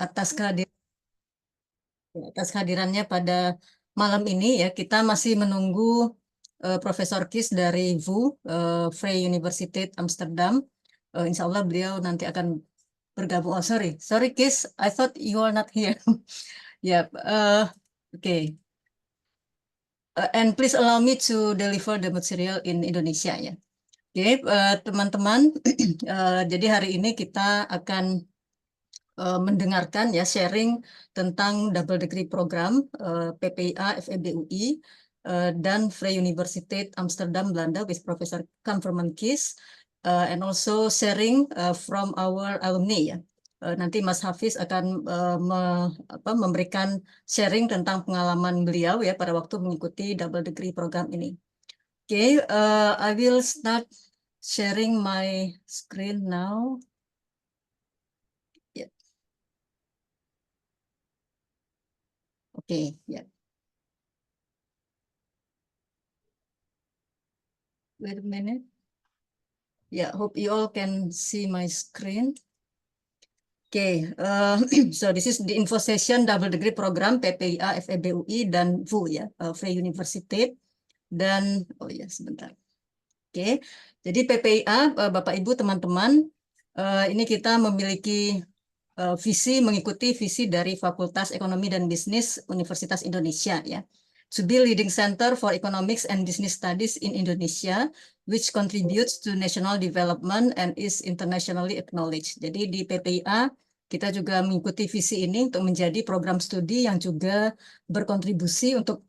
atas kehadirannya pada malam ini ya. Kita masih menunggu Profesor Kis dari VU, Vrije Universiteit Amsterdam. Insya Allah beliau nanti akan bergabung. Oh, sorry Kis, I thought you are not here. Ya, okay. And please allow me to deliver the material in Indonesia ya. Oke, teman-teman, jadi hari ini kita akan mendengarkan ya sharing tentang double degree program PPIA FEB UI dan Vrije Universiteit Amsterdam Belanda with Professor Kam Verman Kies and also sharing from our alumni ya. Nanti Mas Hafiz akan memberikan sharing tentang pengalaman beliau ya pada waktu mengikuti double degree program ini. Oke, I will start sharing my screen now. Ya. Oke, ya. Wait a minute. Yeah, hope you all can see my screen. Okay, so this is the info session double degree program PPIA FEB UI dan VU ya, Vrije Universiteit dan oh ya sebentar. Oke, jadi PPIA Bapak Ibu teman-teman, ini kita memiliki visi mengikuti visi dari Fakultas Ekonomi dan Bisnis Universitas Indonesia ya. To be leading center for economics and business studies in Indonesia, which contributes to national development and is internationally acknowledged. Jadi di PPIA kita juga mengikuti visi ini untuk menjadi program studi yang juga berkontribusi untuk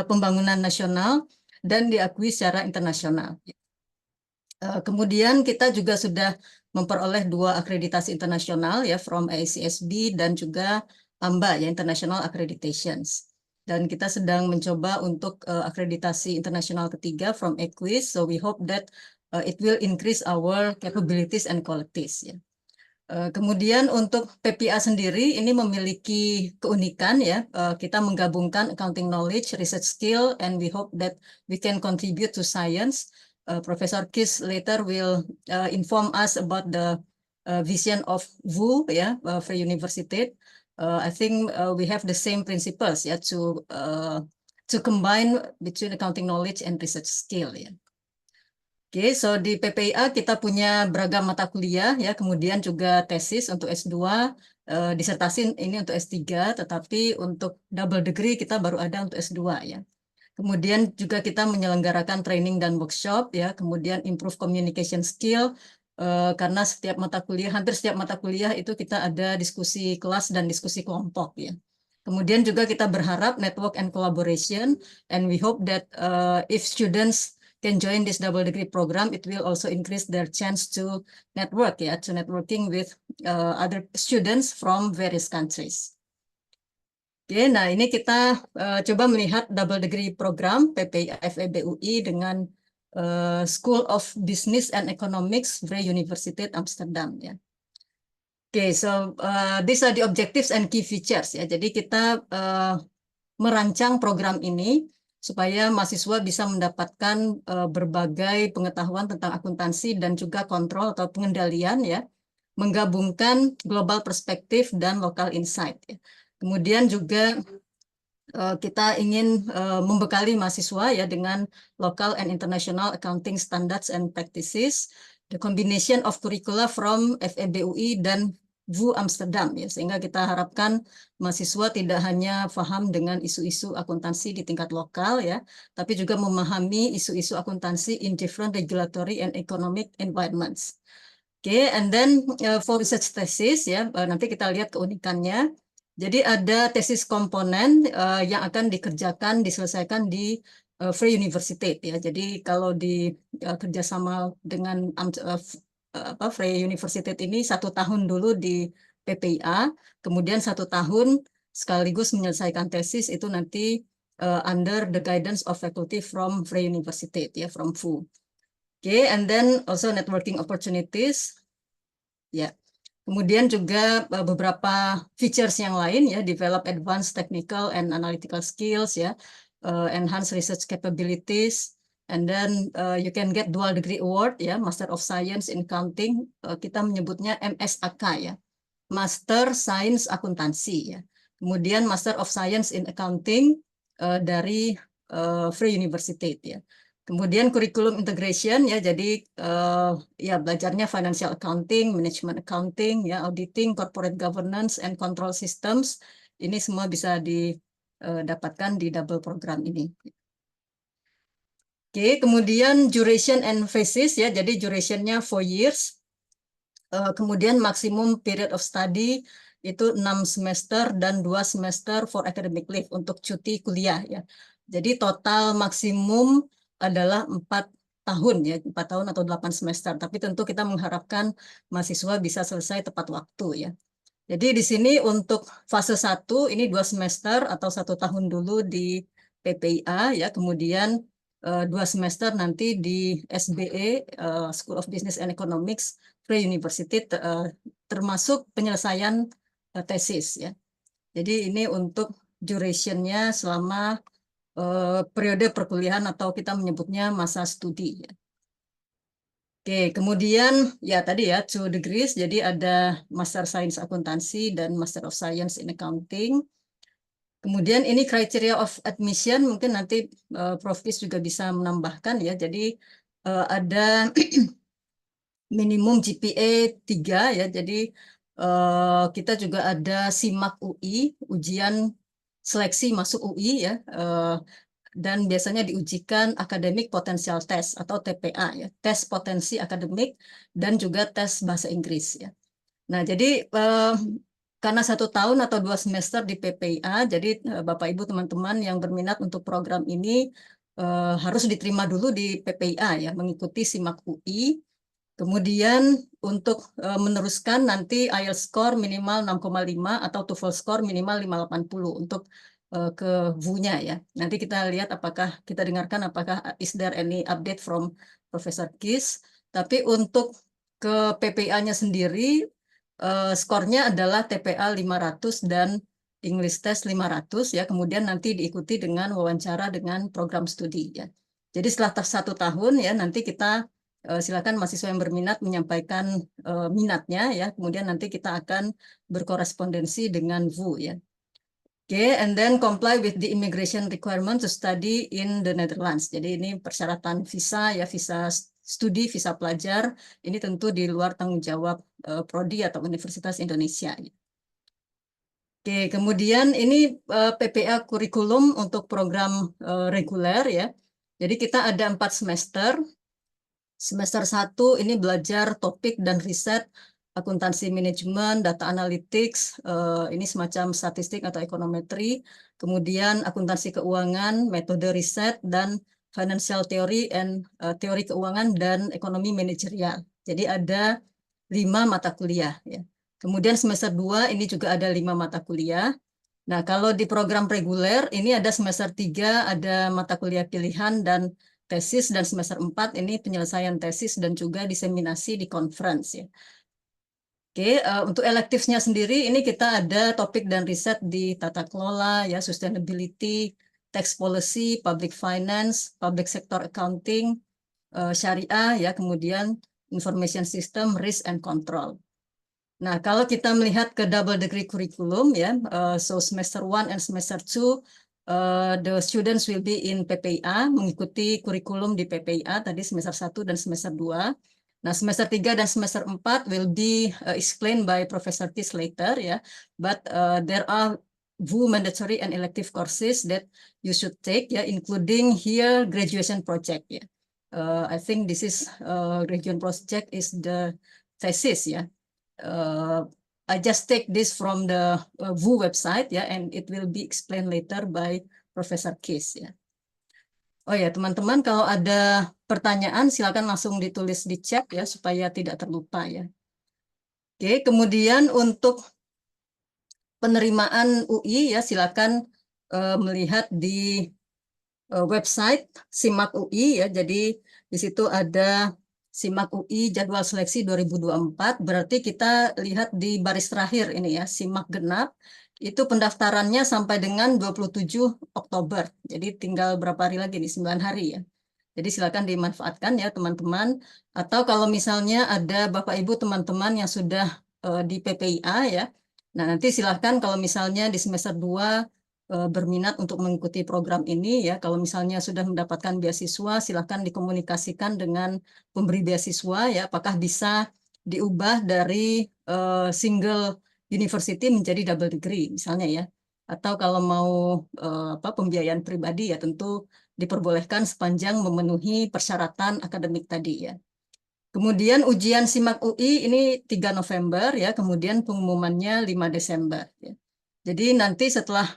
pembangunan nasional dan diakui secara internasional. Kemudian kita juga sudah memperoleh 2 akreditasi internasional ya from AICSB dan juga AMBA ya International Accreditations. Dan kita sedang mencoba untuk akreditasi internasional ketiga from EQUIS, so we hope that it will increase our capabilities and qualities ya. Kemudian untuk PPA sendiri ini memiliki keunikan ya, kita menggabungkan accounting knowledge, research skill, and we hope that we can contribute to science. Professor Kis later will inform us about the vision of VU ya, Vrije Universiteit. I think we have the same principles ya to combine between accounting knowledge and research skill ya. Oke, so di PPIA kita punya beragam mata kuliah ya, kemudian juga tesis untuk S2, disertasi ini untuk S3, tetapi untuk double degree kita baru ada untuk S2 ya. Kemudian juga kita menyelenggarakan training dan workshop ya, kemudian improve communication skill karena hampir setiap mata kuliah itu kita ada diskusi kelas dan diskusi kelompok ya. Kemudian juga kita berharap network and collaboration, and we hope that if students can join this double degree program, it will also increase their chance to network ya, to networking with other students from various countries. Oke, nah ini kita coba melihat double degree program PPIA FEB UI dengan School of Business and Economics Vrije Universiteit Amsterdam ya. Oke, so these are the objectives and key features ya. Jadi kita merancang program ini supaya mahasiswa bisa mendapatkan berbagai pengetahuan tentang akuntansi dan juga kontrol atau pengendalian ya, menggabungkan global perspektif dan local insight ya. Kemudian juga kita ingin membekali mahasiswa ya dengan local and international accounting standards and practices, the combination of curricula from FEB UI dan VU Amsterdam ya, sehingga kita harapkan mahasiswa tidak hanya paham dengan isu-isu akuntansi di tingkat lokal ya, tapi juga memahami isu-isu akuntansi in different regulatory and economic environments. Oke, and then for research thesis ya, nanti kita lihat keunikannya. Jadi ada tesis komponen yang akan diselesaikan di Vrije Universiteit ya. Jadi kalau di kerjasama dengan Vrije Universiteit ini 1 tahun dulu di PPIA, kemudian 1 tahun sekaligus menyelesaikan tesis itu nanti under the guidance of faculty from Vrije Universiteit ya, from VU. Okay, and then also networking opportunities. Ya. Kemudian juga beberapa features yang lain ya, develop advanced technical and analytical skills ya, enhance research capabilities, and then you can get dual degree award ya, Master of Science in Accounting, kita menyebutnya MSAK ya. Master Science Akuntansi ya. Kemudian Master of Science in Accounting dari Free University ya. Kemudian kurikulum integration ya, jadi ya belajarnya financial accounting, management accounting, ya auditing, corporate governance and control systems. Ini semua bisa didapatkan di double program ini. Oke, kemudian duration and phases ya, jadi durationnya 4 years. Kemudian maksimum period of study itu 6 semester dan 2 semester for academic leave untuk cuti kuliah ya. Jadi total maksimum adalah 4 tahun ya, 4 tahun atau 8 semester. Tapi tentu kita mengharapkan mahasiswa bisa selesai tepat waktu ya. Jadi di sini untuk fase 1 ini 2 semester atau 1 tahun dulu di PPIA ya, kemudian 2 semester nanti di SBE School of Business and Economics Free University termasuk penyelesaian tesis ya. Jadi ini untuk durationnya selama periode perkuliahan atau kita menyebutnya masa studi ya. Oke, kemudian ya tadi ya 2 degrees, jadi ada Master Science Akuntansi dan Master of Science in Accounting. Kemudian ini criteria of admission, mungkin nanti Prof. Kis juga bisa menambahkan ya. Jadi ada minimum GPA 3 ya. Jadi kita juga ada SIMAK UI, ujian seleksi masuk UI ya. Dan biasanya diujikan Academic Potential Test atau TPA ya, tes potensi akademik dan juga tes bahasa Inggris ya. Nah, jadi karena 1 tahun atau 2 semester di PPIA, jadi Bapak Ibu teman-teman yang berminat untuk program ini harus diterima dulu di PPIA ya, mengikuti SIMAK UI. Kemudian untuk meneruskan nanti IELTS score minimal 6,5 atau TOEFL score minimal 580 untuk ke VU-nya ya. Nanti kita lihat apakah kita dengarkan apakah is there any update from Profesor Kis. Tapi untuk ke PPA-nya sendiri skornya adalah TPA 500 dan English Test 500 ya. Kemudian nanti diikuti dengan wawancara dengan program studi ya. Jadi setelah 1 tahun ya nanti kita silakan mahasiswa yang berminat menyampaikan minatnya ya. Kemudian nanti kita akan berkorespondensi dengan VU ya. Okay, and then comply with the immigration requirement to study in the Netherlands. Jadi ini persyaratan visa ya, visa studi, visa pelajar. Ini tentu di luar tanggung jawab Prodi atau Universitas Indonesia. Oke, kemudian ini PPA kurikulum untuk program reguler ya. Jadi kita ada 4 semester. Semester 1 ini belajar topik dan riset akuntansi manajemen, data analytics, ini semacam statistik atau ekonometri, kemudian akuntansi keuangan, metode riset, dan financial theory and teori keuangan dan ekonomi manajerial. Jadi ada 5 mata kuliah. Ya. Kemudian semester 2 ini juga ada 5 mata kuliah. Nah, kalau di program reguler ini ada semester 3, ada mata kuliah pilihan dan tesis, dan semester 4 ini penyelesaian tesis dan juga diseminasi di conference ya. Oke, untuk elektifnya sendiri ini kita ada topik dan riset di tata kelola ya, sustainability, tax policy, public finance, public sector accounting, syariah ya, kemudian information system, risk and control. Nah, kalau kita melihat ke double degree curriculum ya, so semester 1 and semester 2 the students will be in PPIA, mengikuti kurikulum di PPIA tadi semester 1 dan semester 2. Nah, semester 3 dan semester 4 will be explained by Professor Kis later ya. But there are VU mandatory and elective courses that you should take ya, including here graduation project ya. I think this is graduation project is the thesis ya. I just take this from the VU website ya, and it will be explained later by Professor Kis ya. Oh ya, teman-teman, kalau ada pertanyaan silakan langsung ditulis di chat ya supaya tidak terlupa ya. Oke, kemudian untuk penerimaan UI ya silakan melihat di website SIMAK UI ya. Jadi di situ ada SIMAK UI jadwal seleksi 2024. Berarti kita lihat di baris terakhir ini ya, SIMAK genap. Itu pendaftarannya sampai dengan 27 Oktober. Jadi tinggal berapa hari lagi nih? 9 hari ya. Jadi silakan dimanfaatkan ya teman-teman. Atau kalau misalnya ada Bapak Ibu teman-teman yang sudah di PPIA ya. Nah, nanti silahkan kalau misalnya di semester 2 berminat untuk mengikuti program ini ya. Kalau misalnya sudah mendapatkan beasiswa, silahkan dikomunikasikan dengan pemberi beasiswa ya. Apakah bisa diubah dari single university menjadi double degree misalnya ya. Atau kalau mau pembiayaan pribadi ya tentu diperbolehkan sepanjang memenuhi persyaratan akademik tadi ya. Kemudian ujian SIMAK UI ini 3 November ya, kemudian pengumumannya 5 Desember ya. Jadi nanti setelah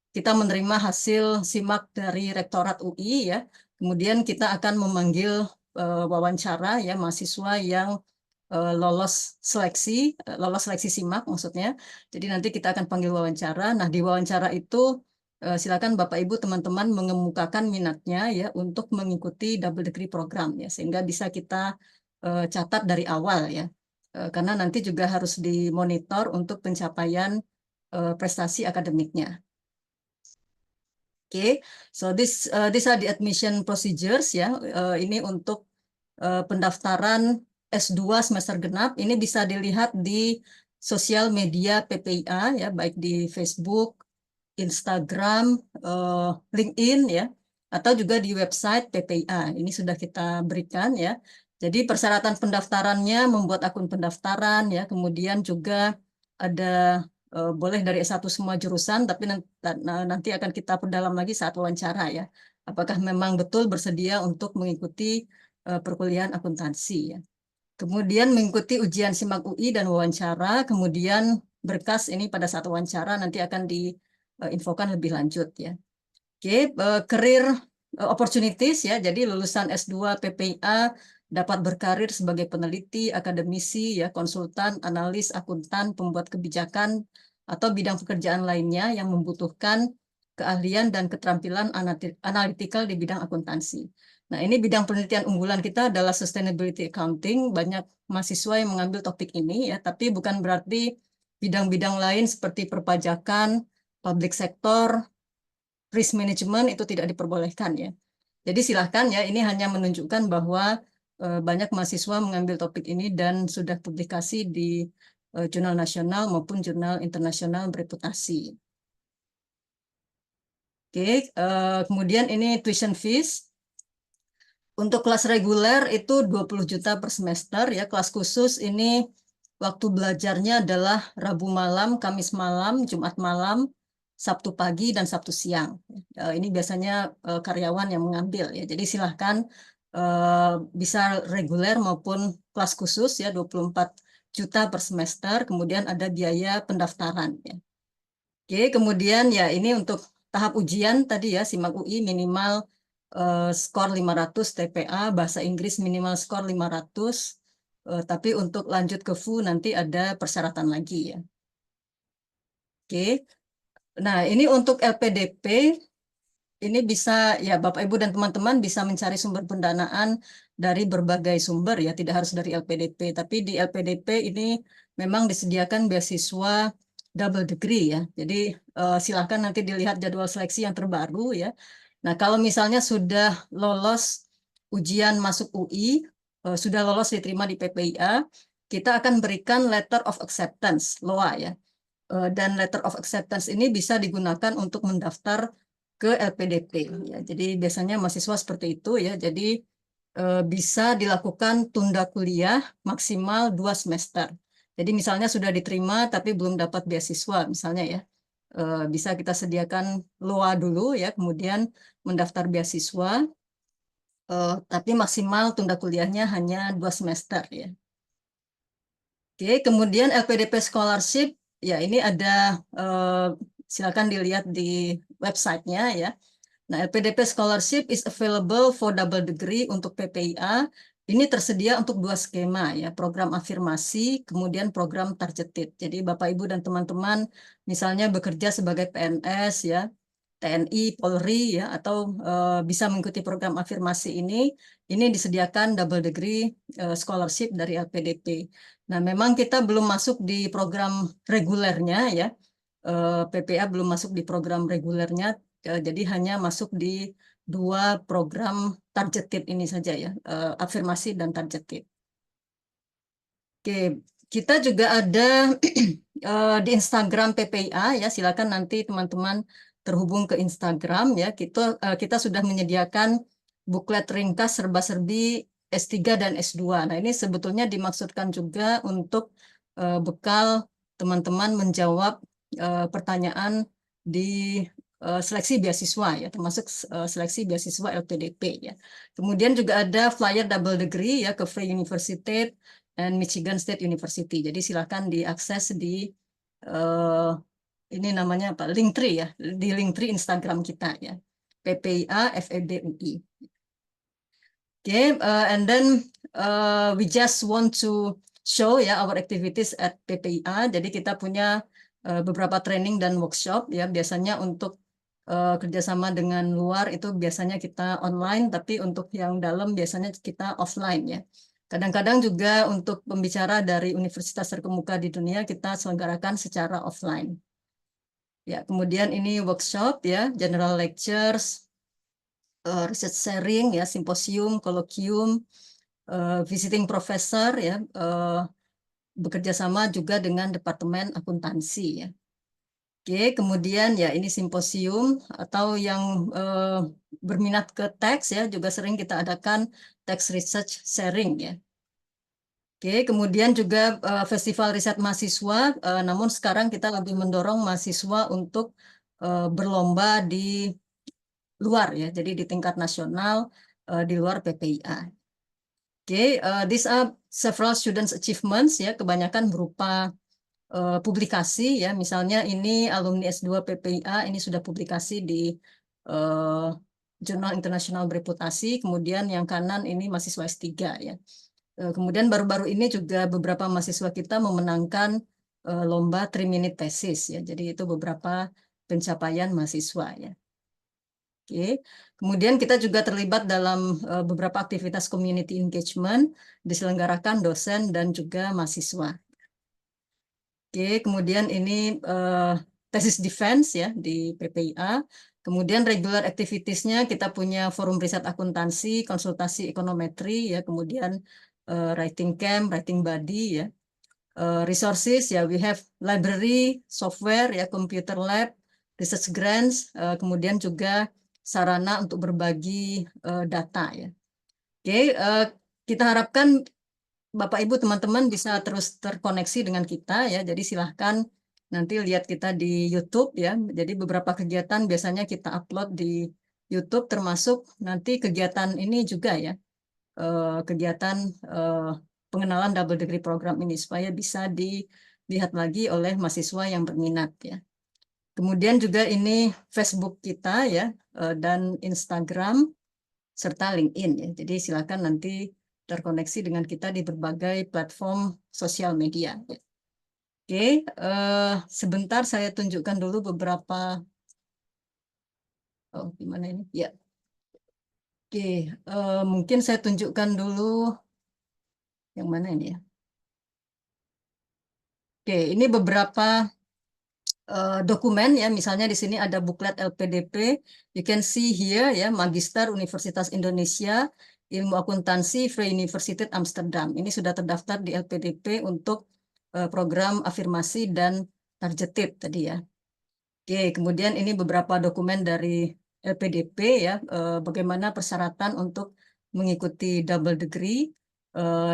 kita menerima hasil SIMAK dari Rektorat UI ya, kemudian kita akan memanggil wawancara ya mahasiswa yang lolos seleksi SIMAK maksudnya. Jadi nanti kita akan panggil wawancara. Nah, di wawancara itu silakan Bapak Ibu teman-teman mengemukakan minatnya ya untuk mengikuti double degree program ya, sehingga bisa kita catat dari awal ya. Karena nanti juga harus dimonitor untuk pencapaian prestasi akademiknya. Oke, so these are the admission procedures ya. Ini untuk pendaftaran S2 semester genap. Ini bisa dilihat di sosial media PPIA ya, baik di Facebook, Instagram, LinkedIn ya, atau juga di website PPIA. Ini sudah kita berikan ya. Jadi persyaratan pendaftarannya membuat akun pendaftaran ya, kemudian juga ada boleh dari S1 semua jurusan, tapi nanti akan kita perdalam lagi saat wawancara ya. Apakah memang betul bersedia untuk mengikuti perkuliahan akuntansi ya. Kemudian mengikuti ujian SIMAK UI dan wawancara, kemudian berkas ini pada saat wawancara nanti akan diinfokan lebih lanjut ya. Oke, career opportunities ya. Jadi lulusan S2 PPIA dapat berkarir sebagai peneliti, akademisi ya, konsultan, analis, akuntan, pembuat kebijakan atau bidang pekerjaan lainnya yang membutuhkan keahlian dan keterampilan analytical di bidang akuntansi. Nah, ini bidang penelitian unggulan kita adalah sustainability accounting. Banyak mahasiswa yang mengambil topik ini ya, tapi bukan berarti bidang-bidang lain seperti perpajakan, public sector, risk management itu tidak diperbolehkan ya. Jadi silahkan ya, ini hanya menunjukkan bahwa banyak mahasiswa mengambil topik ini dan sudah publikasi di jurnal nasional maupun jurnal internasional bereputasi. Oke, kemudian ini tuition fees. Untuk kelas reguler itu 20 juta per semester ya. Kelas khusus ini waktu belajarnya adalah Rabu malam, Kamis malam, Jumat malam, Sabtu pagi, dan Sabtu siang. Ini biasanya karyawan yang mengambil ya. Jadi silahkan bisa reguler maupun kelas khusus ya, 24 juta per semester. Kemudian ada biaya pendaftaran ya. Oke, kemudian ya ini untuk tahap ujian tadi ya, SIMAK UI minimal skor 500 TPA, bahasa Inggris minimal skor 500, tapi untuk lanjut ke FU nanti ada persyaratan lagi ya. Oke, nah ini untuk LPDP, ini bisa ya Bapak Ibu dan teman-teman bisa mencari sumber pendanaan dari berbagai sumber ya, tidak harus dari LPDP, tapi di LPDP ini memang disediakan beasiswa double degree ya. Jadi silakan nanti dilihat jadwal seleksi yang terbaru ya. Nah, kalau misalnya sudah lolos ujian masuk UI, sudah lolos diterima di PPIA, kita akan berikan letter of acceptance, LOA ya. Dan letter of acceptance ini bisa digunakan untuk mendaftar ke LPDP ya. Jadi biasanya mahasiswa seperti itu ya. Jadi bisa dilakukan tunda kuliah maksimal 2 semester. Jadi misalnya sudah diterima tapi belum dapat beasiswa misalnya ya. Bisa kita sediakan LOA dulu ya, kemudian mendaftar beasiswa, tapi maksimal tunda kuliahnya hanya 2 semester ya. Oke, kemudian LPDP Scholarship, ya ini ada, silakan dilihat di websitenya ya. Nah, LPDP Scholarship is available for double degree untuk PPIA. Ini tersedia untuk 2 skema ya, program afirmasi, kemudian program targeted. Jadi Bapak Ibu dan teman-teman misalnya bekerja sebagai PNS ya, TNI, Polri ya, atau bisa mengikuti program afirmasi ini disediakan double degree scholarship dari LPDP. Nah, memang kita belum masuk di program regulernya ya, PPA belum masuk di program regulernya, jadi hanya masuk di 2 program targeted ini saja ya, afirmasi dan targeted. Oke, Kita juga ada di Instagram PPIA ya, silakan nanti teman-teman terhubung ke Instagram ya. Kita sudah menyediakan buklet ringkas serba-serbi S3 dan S2. Nah, ini sebetulnya dimaksudkan juga untuk bekal teman-teman menjawab pertanyaan di seleksi beasiswa ya, termasuk seleksi beasiswa LPDP ya. Kemudian juga ada flyer double degree ya ke Free University dan Michigan State University. Jadi silakan diakses di ini namanya apa? Linktree ya, di Linktree Instagram kita ya. PPIA FEBUI. Okay, and then we just want to show ya our activities at PPIA. Jadi kita punya beberapa training dan workshop ya. Biasanya untuk kerjasama dengan luar itu biasanya kita online, tapi untuk yang dalam biasanya kita offline ya. Kadang-kadang juga untuk pembicara dari universitas terkemuka di dunia kita selenggarakan secara offline. Ya, kemudian ini workshop ya, general lectures, research sharing ya, simposium, kolokvium, visiting professor ya, bekerja sama juga dengan departemen akuntansi ya. Oke, kemudian ya ini simposium atau yang berminat ke teks ya juga sering kita adakan teks research sharing ya. Oke, kemudian juga festival riset mahasiswa, namun sekarang kita lebih mendorong mahasiswa untuk berlomba di luar ya, jadi di tingkat nasional di luar PPIA. Oke, these are several students achievements ya, kebanyakan berupa publikasi ya, misalnya ini alumni S2 PPIA ini sudah publikasi di jurnal internasional bereputasi, kemudian yang kanan ini mahasiswa S3 ya. Kemudian baru-baru ini juga beberapa mahasiswa kita memenangkan lomba 3-minute thesis ya. Jadi itu beberapa pencapaian mahasiswa ya. Oke. Kemudian kita juga terlibat dalam beberapa aktivitas community engagement diselenggarakan dosen dan juga mahasiswa. Oke, kemudian ini tesis defense ya di PPIA. Kemudian regular activitiesnya kita punya forum riset akuntansi, konsultasi ekonometri ya, kemudian writing camp, writing buddy ya. Resources ya, we have library, software ya, computer lab, research grants, kemudian juga sarana untuk berbagi data ya. Oke, kita harapkan Bapak Ibu teman-teman bisa terus terkoneksi dengan kita ya. Jadi silahkan nanti lihat kita di YouTube ya. Jadi beberapa kegiatan biasanya kita upload di YouTube termasuk nanti kegiatan ini juga ya. Kegiatan pengenalan double degree program ini supaya bisa dilihat lagi oleh mahasiswa yang berminat ya. Kemudian juga ini Facebook kita ya dan Instagram serta LinkedIn ya. Jadi silakan nanti terkoneksi dengan kita di berbagai platform sosial media. Oke, sebentar saya tunjukkan dulu beberapa. Oh, gimana ini? Ya. Oke, mungkin saya tunjukkan dulu yang mana ini ya. Oke, ini beberapa dokumen ya, misalnya di sini ada buklet LPDP, you can see here ya, Magister Universitas Indonesia, Ilmu Akuntansi, Vrije Universiteit Amsterdam. Ini sudah terdaftar di LPDP untuk program afirmasi dan targetip tadi ya. Oke, kemudian ini beberapa dokumen dari LPDP ya, bagaimana persyaratan untuk mengikuti double degree.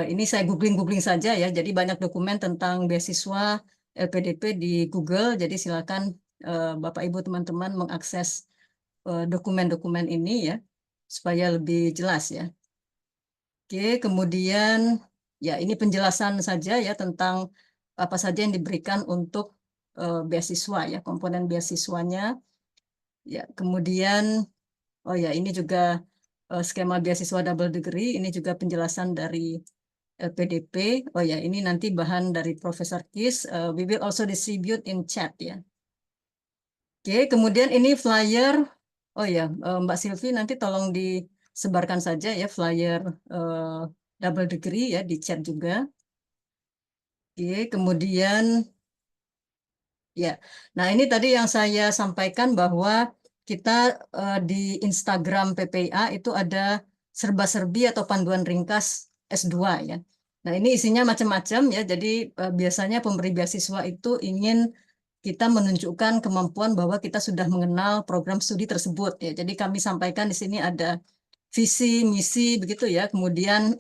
Ini saya googling saja ya, jadi banyak dokumen tentang beasiswa LPDP di Google, jadi silakan Bapak Ibu teman-teman mengakses dokumen-dokumen ini ya, supaya lebih jelas ya. Oke, kemudian ya ini penjelasan saja ya tentang apa saja yang diberikan untuk beasiswa ya, komponen beasiswanya. Ya, kemudian oh ya ini juga skema beasiswa double degree, ini juga penjelasan dari LPDP. Oh ya, ini nanti bahan dari Profesor Kis. We will also distribute in chat ya. Oke, kemudian ini flyer. Oh ya, Mbak Silvi nanti tolong disebarkan saja ya flyer double degree ya di chat juga. Oke, kemudian ya. Nah, ini tadi yang saya sampaikan bahwa kita di Instagram PPIA itu ada serba-serbi atau panduan ringkas S2 ya. Nah, ini isinya macam-macam ya. Jadi biasanya pemberi beasiswa itu ingin kita menunjukkan kemampuan bahwa kita sudah mengenal program studi tersebut ya. Jadi kami sampaikan di sini ada visi, misi begitu ya. Kemudian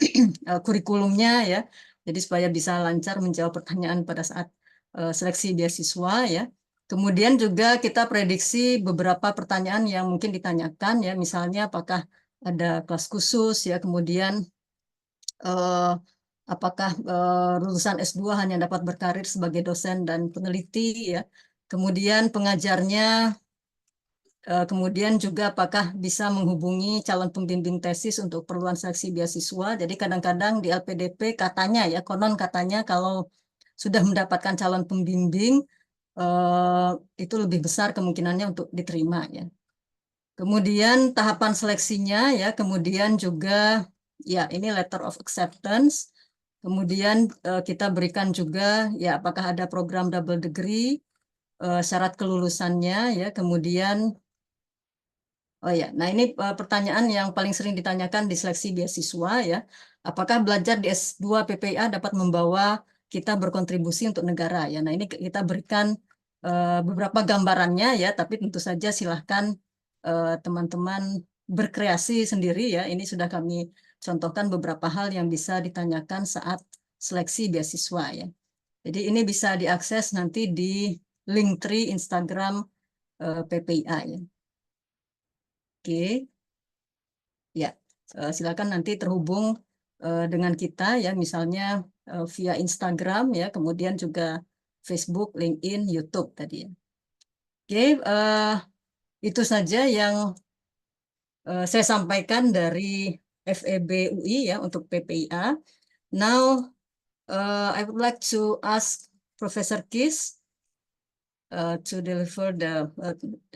kurikulumnya ya. Jadi supaya bisa lancar menjawab pertanyaan pada saat seleksi beasiswa ya. Kemudian juga kita prediksi beberapa pertanyaan yang mungkin ditanyakan ya. Misalnya apakah ada kelas khusus ya. Kemudian apakah lulusan S2 hanya dapat berkarir sebagai dosen dan peneliti ya. Kemudian pengajarnya, kemudian juga apakah bisa menghubungi calon pembimbing tesis untuk keperluan seleksi beasiswa. Jadi kadang-kadang di LPDP katanya ya, konon katanya kalau sudah mendapatkan calon pembimbing, itu lebih besar kemungkinannya untuk diterima ya. Kemudian tahapan seleksinya ya, kemudian juga ya ini letter of acceptance. Kemudian kita berikan juga ya apakah ada program double degree, syarat kelulusannya ya, kemudian oh ya, nah ini pertanyaan yang paling sering ditanyakan di seleksi beasiswa ya. Apakah belajar di S2 PPIA dapat membawa kita berkontribusi untuk negara ya. Nah ini kita berikan beberapa gambarannya ya, tapi tentu saja silahkan teman-teman berkreasi sendiri ya. Ini sudah kami contohkan beberapa hal yang bisa ditanyakan saat seleksi beasiswa ya. Jadi ini bisa diakses nanti di Linktree Instagram PPIA ya. Oke, ya silakan nanti terhubung dengan kita ya, misalnya via Instagram ya, kemudian juga Facebook, LinkedIn, YouTube tadi ya. Oke, itu saja yang saya sampaikan dari FEB UI ya untuk PPIA. Now, I would like to ask Professor Kis to deliver the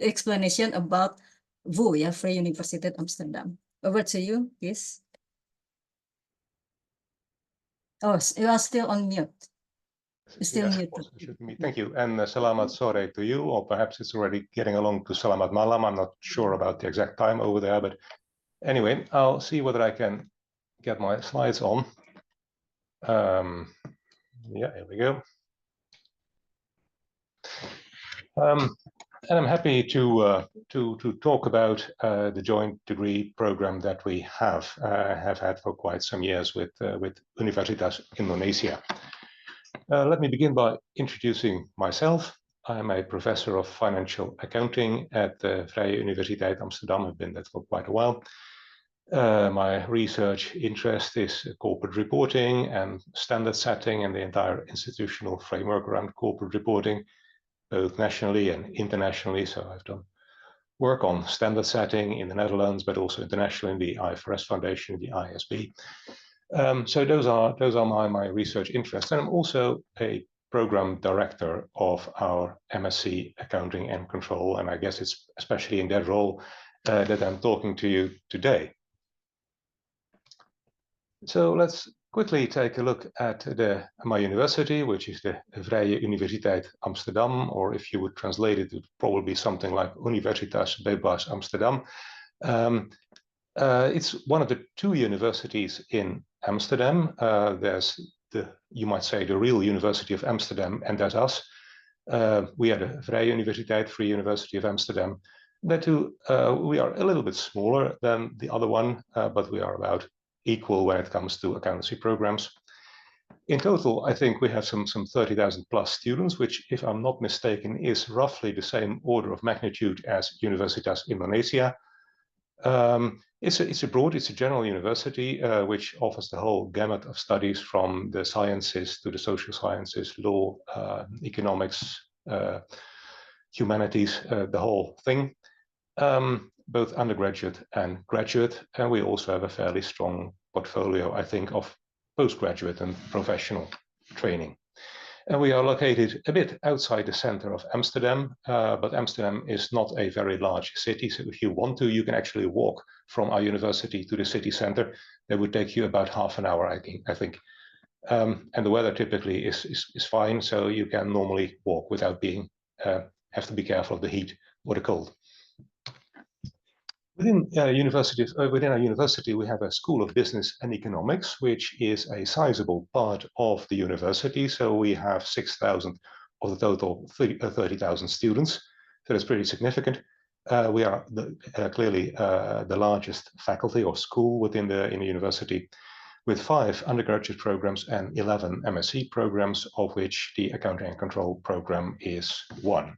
explanation about VU ya, Vrije Universiteit Amsterdam. Over to you, Kis. Oh, you are still on mute. Still Yes, muted. should be. Thank you. And Selamat Sore to you, or perhaps it's already getting along to Selamat Malam. I'm not sure about the exact time over there, but anyway, I'll see whether I can get my slides on. Yeah, here we go. And I'm happy to talk about the joint degree program that we have had for quite some years with Universitas Indonesia. Let me begin by introducing myself. I'm a professor of financial accounting at the Vrije Universiteit Amsterdam. I've been there for quite a while. My research interest is corporate reporting and standard setting and the entire institutional framework around corporate reporting, both nationally and internationally. So I've done work on standard setting in the Netherlands, but also internationally in the IFRS Foundation, the ISB. So those are my research interests. And I'm also a program director of our MSc Accounting and Control. And I guess it's especially in that role that I'm talking to you today. So let's quickly take a look at my university, which is the Vrije Universiteit Amsterdam, or if you would translate it, it would probably be something like Universitas Bebas Amsterdam. It's one of the two universities in Amsterdam. There's you might say, the real University of Amsterdam, and there's us. We are the Vrije Universiteit, Free University of Amsterdam. That too, we are a little bit smaller than the other one, but we are about equal when it comes to accountancy programs. In total, I think we have some 30,000 plus students, which, if I'm not mistaken, is roughly the same order of magnitude as Universitas Indonesia. It's a general university which offers the whole gamut of studies from the sciences to the social sciences, law, economics, humanities, the whole thing, both undergraduate and graduate. And we also have a fairly strong portfolio, I think, of postgraduate and professional training. And we are located a bit outside the center of Amsterdam, but Amsterdam is not a very large city. So if you want to, you can actually walk from our university to the city center. That would take you about half an hour, I think. And the weather typically is fine, so you can normally walk without being have to be careful of the heat or the cold. Within our university, we have a School of Business and Economics, which is a sizable part of the university. So we have 6,000 of the total 30,000 students. So that's pretty significant. We are clearly the largest faculty or school within the university, with 5 undergraduate programs and 11 MSc programs, of which the Accounting and Control program is one.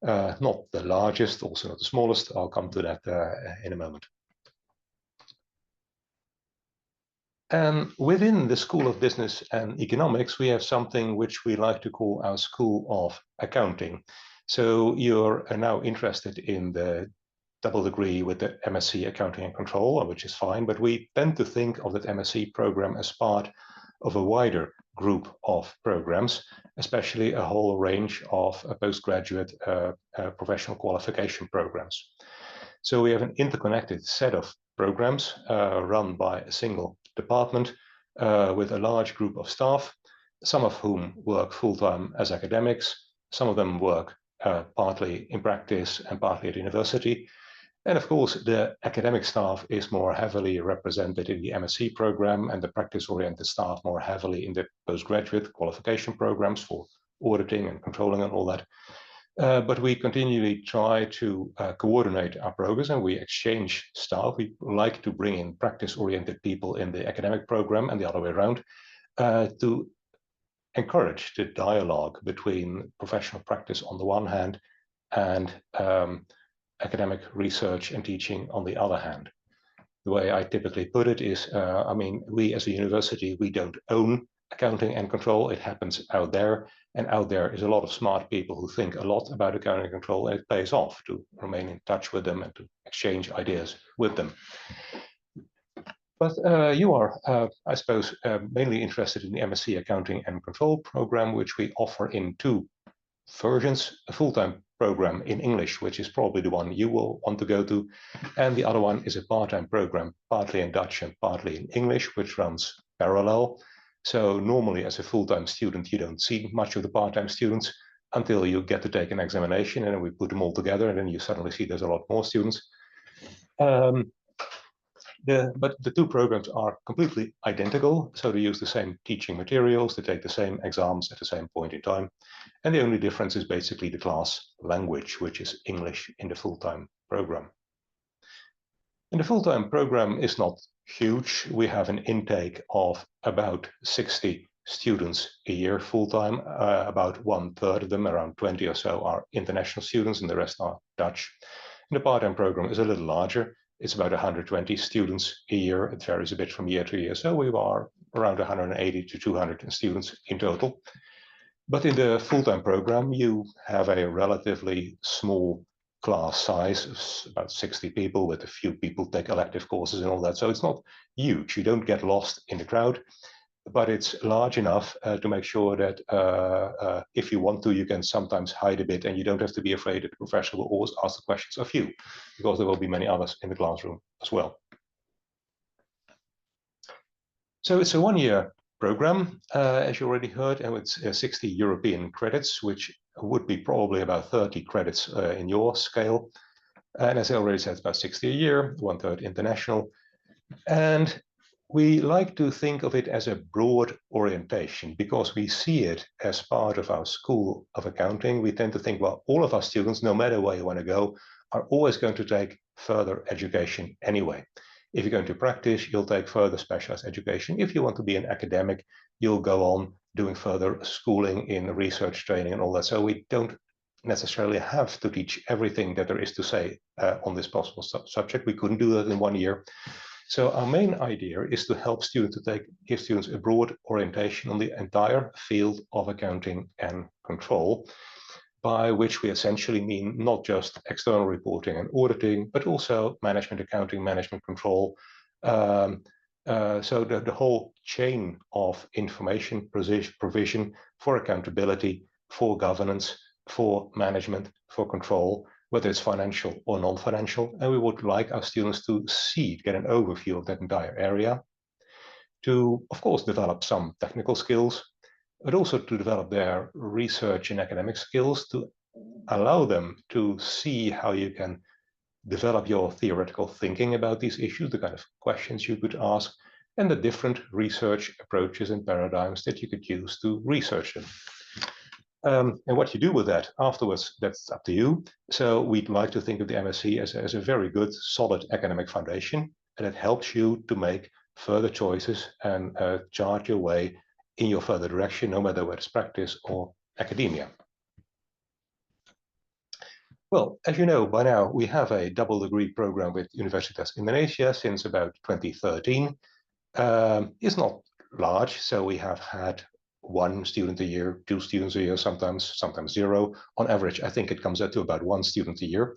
Not the largest, also not the smallest. I'll come to that in a moment. And within the School of Business and Economics, we have something which we like to call our School of Accounting. So you're now interested in the double degree with the MSc Accounting and Control, which is fine, but we tend to think of that MSc program as part of a wider group of programs, especially a whole range of postgraduate professional qualification programs. So we have an interconnected set of programs run by a single department with a large group of staff, some of whom work full-time as academics, some of them work partly in practice and partly at university. And of course, the academic staff is more heavily represented in the MSc program, and the practice-oriented staff more heavily in the postgraduate qualification programs for auditing and controlling and all that. But we continually try to coordinate our progress, and we exchange staff. We like to bring in practice-oriented people in the academic program and the other way around to encourage the dialogue between professional practice on the one hand and academic research and teaching on the other hand. The way I typically put it is, I mean, we as a university, we don't own accounting and control. It happens out there, and out there is a lot of smart people who think a lot about accounting and control, and it pays off to remain in touch with them and to exchange ideas with them. But you are, I suppose, mainly interested in the MSc Accounting and Control program, which we offer in 2 versions: a full-time program in English, which is probably the one you will want to go to, and the other one is a part-time program, partly in Dutch and partly in English, which runs parallel. So normally as a full-time student, you don't see much of the part-time students until you get to take an examination, and then we put them all together, and then you suddenly see there's a lot more students. But the 2 programs are completely identical, so they use the same teaching materials, they take the same exams at the same point in time, and the only difference is basically the class language, which is English in the full-time program. And the full-time program is not huge. We have an intake of about 60 students a year full-time. About 1/3 of them, around 20 or so, are international students, and the rest are Dutch. And the part-time program is a little larger. It's about 120 students a year. It varies a bit from year to year. So we are around 180 to 200 students in total. But in the full-time program, you have a relatively small class size, about 60 people, with a few people take elective courses and all that. So it's not huge. You don't get lost in the crowd, but it's large enough to make sure that if you want to, you can sometimes hide a bit, and you don't have to be afraid that the professor will always ask the questions of you, because there will be many others in the classroom as well. So it's a 1-year program, as you already heard, and it's 60 European credits, which would be probably about 30 credits in your scale. And as I already said, it's about 60 a year, 1/3 international. And we like to think of it as a broad orientation because we see it as part of our School of Accounting. We tend to think, well, all of our students, no matter where you want to go, are always going to take further education anyway. If you're going to practice, you'll take further specialized education. If you want to be an academic, you'll go on doing further schooling in research training and all that. So we don't necessarily have to teach everything that there is to say on this possible subject. We couldn't do that in 1 year. So our main idea is to help students give students a broad orientation on the entire field of accounting and control, by which we essentially mean not just external reporting and auditing, but also management accounting, management control. So the whole chain of information provision for accountability, for governance, for management, for control, whether it's financial or non-financial. And we would like our students to get an overview of that entire area, to, of course, develop some technical skills, but also to develop their research and academic skills, to allow them to see how you can develop your theoretical thinking about these issues, the kind of questions you could ask, and the different research approaches and paradigms that you could use to research them. And what you do with that afterwards, that's up to you. So we'd like to think of the MSc as a very good, solid academic foundation, and it helps you to make further choices and chart your way in your further direction, no matter whether it's practice or academia. Well, as you know by now, we have a double degree program with Universitas Indonesia since about 2013. It's not large, so we have had 1 student a year, 2 students a year, sometimes 0. On average, I think it comes out to about 1 student a year.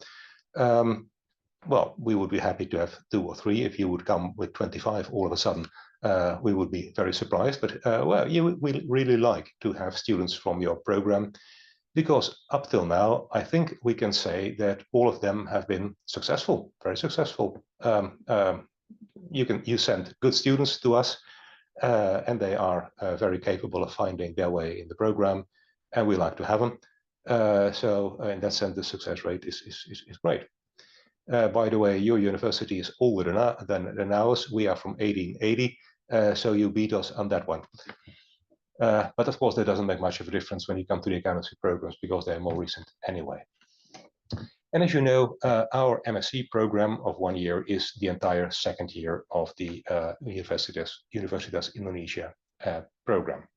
Well, we would be happy to have 2 or 3. If you would come with 25 all of a sudden, we would be very surprised. But well, we really like to have students from your program, because up till now, I think we can say that all of them have been successful, very successful. You send good students to us, and they are very capable of finding their way in the program, and we like to have them. So in that sense, the success rate is great. By the way, your university is older than ours. We are from 1880, so you beat us on that one. But of course, that doesn't make much of a difference when you come to the accountancy programs, because they're more recent anyway. And as you know, our MSc program of 1 year is the entire 2nd year of the Universitas Indonesia program.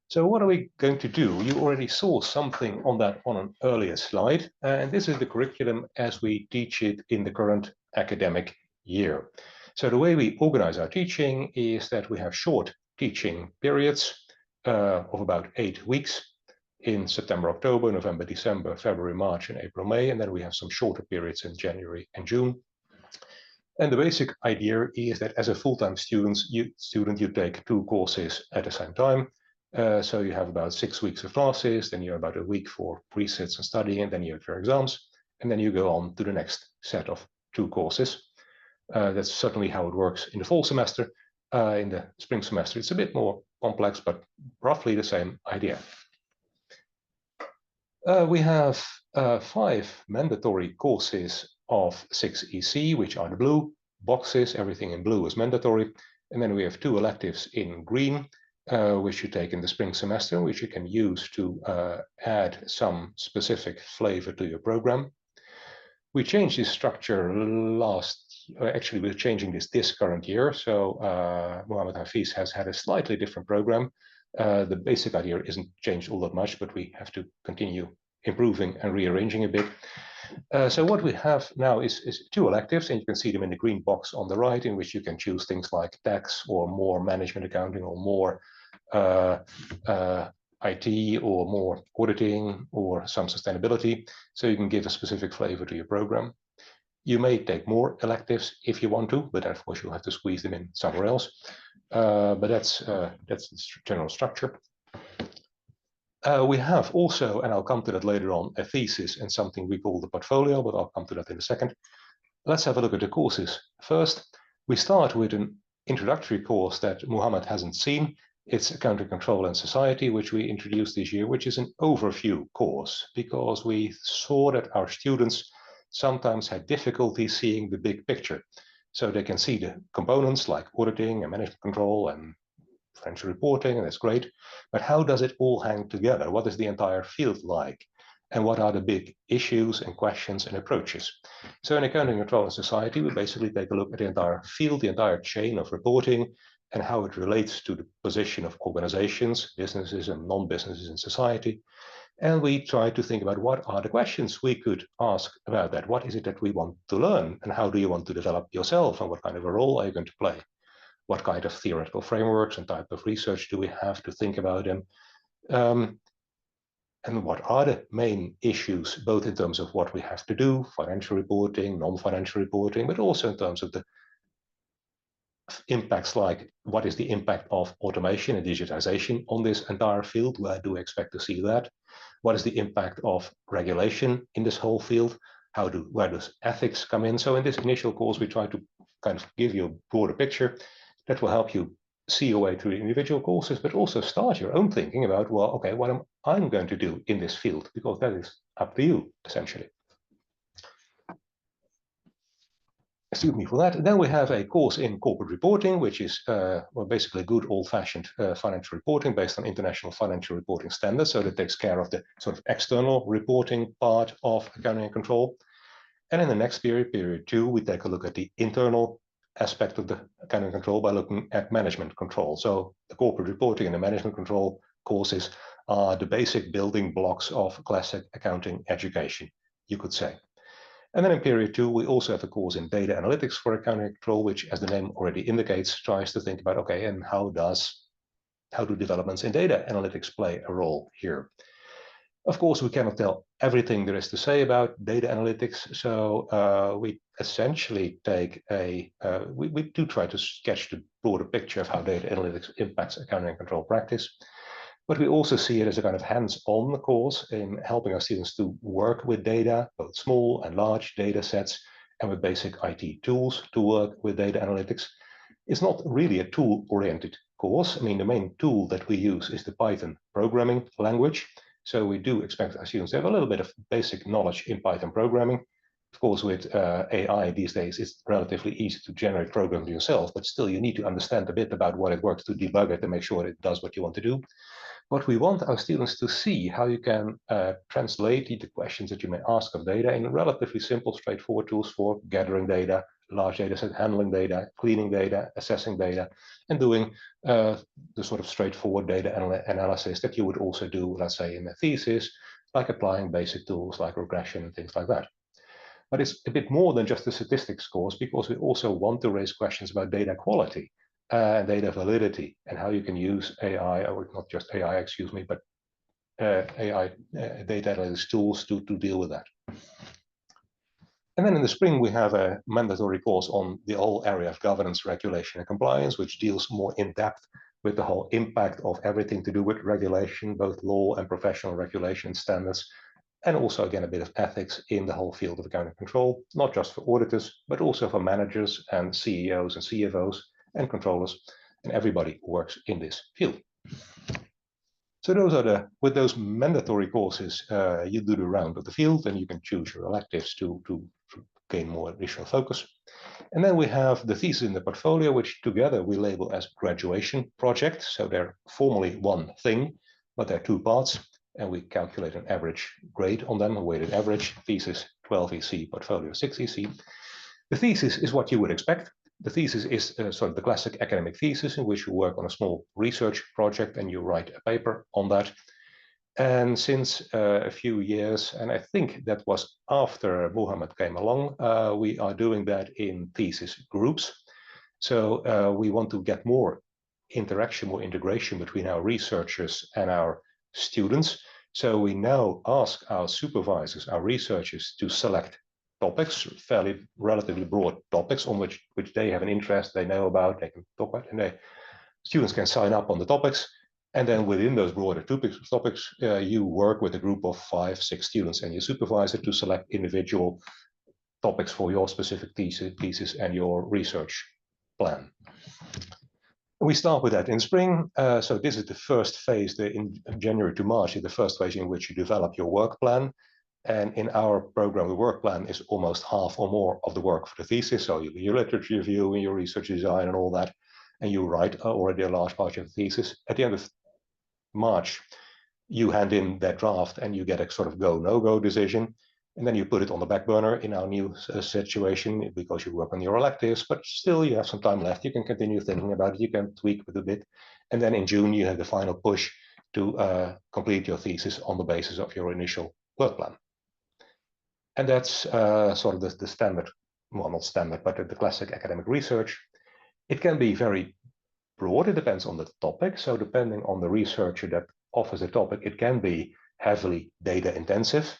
So what are we going to do? You already saw something on that on an earlier slide, and this is the curriculum as we teach it in the current academic year. So the way we organize our teaching is that we have short teaching periods of about 8 weeks in September, October, November, December, February, March, and April, May, and then we have some shorter periods in January and June. And the basic idea is that as a full-time student, you take 2 courses at the same time. So you have about 6 weeks of classes, then you have about a week for presets and studying, and then you have your exams, and then you go on to the next set of 2 courses. That's certainly how it works in the fall semester. In the spring semester, it's a bit more complex, but roughly the same idea. We have 5 mandatory courses of 6 EC, which are the blue boxes. Everything in blue is mandatory. And then we have 2 electives in green, which you take in the spring semester, which you can use to add some specific flavor to your program. We changed this structure actually we're changing this current year. So Muhammad Hafiz has had a slightly different program. The basic idea isn't changed all that much, but we have to continue improving and rearranging a bit. So what we have now is 2 electives, and you can see them in the green box on the right, in which you can choose things like tax or more management accounting or more IT or more auditing or some sustainability. So you can give a specific flavor to your program. You may take more electives if you want to, but of course you'll have to squeeze them in somewhere else. But that's the general structure. We have also, and I'll come to that later on, a thesis and something we call the portfolio, but I'll come to that in a second. Let's have a look at the courses. First, we start with an introductory course that Muhammad hasn't seen. It's Accounting Control and Society, which we introduced this year, which is an overview course, because we saw that our students sometimes had difficulty seeing the big picture. So they can see the components like auditing and management control and financial reporting, and that's great. But how does it all hang together? What is the entire field like? And what are the big issues and questions and approaches? So in Accounting Control and Society, we basically take a look at the entire field, the entire chain of reporting, and how it relates to the position of organizations, businesses and non-businesses in society. And we try to think about what are the questions we could ask about that. What is it that we want to learn? And how do you want to develop yourself? And what kind of a role are you going to play? What kind of theoretical frameworks and type of research do we have to think about them? And what are the main issues, both in terms of what we have to do, financial reporting, non-financial reporting, but also in terms of the impacts, like what is the impact of automation and digitization on this entire field? Where do we expect to see that? What is the impact of regulation in this whole field? Where does ethics come in? So in this initial course, we try to kind of give you a broader picture that will help you see your way through the individual courses, but also start your own thinking about, well, okay, what am I going to do in this field? Because that is up to you, essentially. excuse me for that. Then we have a course in corporate reporting, which is well, basically good old-fashioned financial reporting based on international financial reporting standards. So that takes care of the sort of external reporting part of accounting and control. And in the next period, period 2, we take a look at the internal aspect of the accounting and control by looking at management control. So the corporate reporting and the management control courses are the basic building blocks of classic accounting education, you could say. And then in period 2, we also have a course in data analytics for accounting and control, which, as the name already indicates, tries to think about, okay, and how do developments in data analytics play a role here? Of course, we cannot tell everything there is to say about data analytics, so we essentially take we do try to sketch the broader picture of how data analytics impacts accounting and control practice. But we also see it as a kind of hands-on course in helping our students to work with data, both small and large data sets, and with basic IT tools to work with data analytics. It's not really a tool-oriented course. I mean, the main tool that we use is the Python programming language. So we do expect our students to have a little bit of basic knowledge in Python programming. Of course, with AI these days, it's relatively easy to generate programs yourself, but still you need to understand a bit about what it works to debug it and make sure it does what you want to do. But we want our students to see how you can translate the questions that you may ask of data in relatively simple, straightforward tools for gathering data, large data set, handling data, cleaning data, assessing data, and doing the sort of straightforward data analysis that you would also do, let's say, in a thesis, like applying basic tools like regression and things like that. But it's a bit more than just a statistics course, because we also want to raise questions about data quality and data validity, and how you can use AI, or not just AI, excuse me, but AI data analytics tools to deal with that. And then in the spring, we have a mandatory course on the whole area of governance, regulation, and compliance, which deals more in depth with the whole impact of everything to do with regulation, both law and professional regulation standards, and also, again, a bit of ethics in the whole field of accounting control, not just for auditors, but also for managers and CEOs and CFOs and controllers, and everybody who works in this field. So those are with those mandatory courses, you do the round of the field, and you can choose your electives to gain more additional focus. And then we have the thesis in the portfolio, which together we label as graduation projects. So they're formally one thing, but they're two parts, and we calculate an average grade on them, a weighted average, thesis 12 EC, portfolio 6 EC. The thesis is what you would expect. The thesis is sort of the classic academic thesis, in which you work on a small research project and you write a paper on that. And since a few years, and I think that was after Muhammad came along, we are doing that in thesis groups. So we want to get more interaction, more integration between our researchers and our students. So we now ask our supervisors, our researchers, to select topics, relatively broad topics on which they have an interest, they know about, they can talk about, and students can sign up on the topics. And then within those broader topics, you work with a group of 5-6 students and your supervisor to select individual topics for your specific thesis and your research plan. We start with that in spring. So this is the first phase, in January to March, is the first phase in which you develop your work plan. And in our program, the work plan is almost half or more of the work for the thesis. So you do your literature review and your research design and all that, and you write already a large part of the thesis. At the end of March, you hand in that draft and you get a sort of go, no-go decision. And then you put it on the back burner in our new situation, because you work on your electives, but still you have some time left. You can continue thinking about it. You can tweak it a bit. And then in June, you have the final push to complete your thesis on the basis of your initial work plan. And that's sort of the standard, well, not standard, but the classic academic research. It can be very broad. It depends on the topic. So depending on the researcher that offers a topic, it can be heavily data intensive.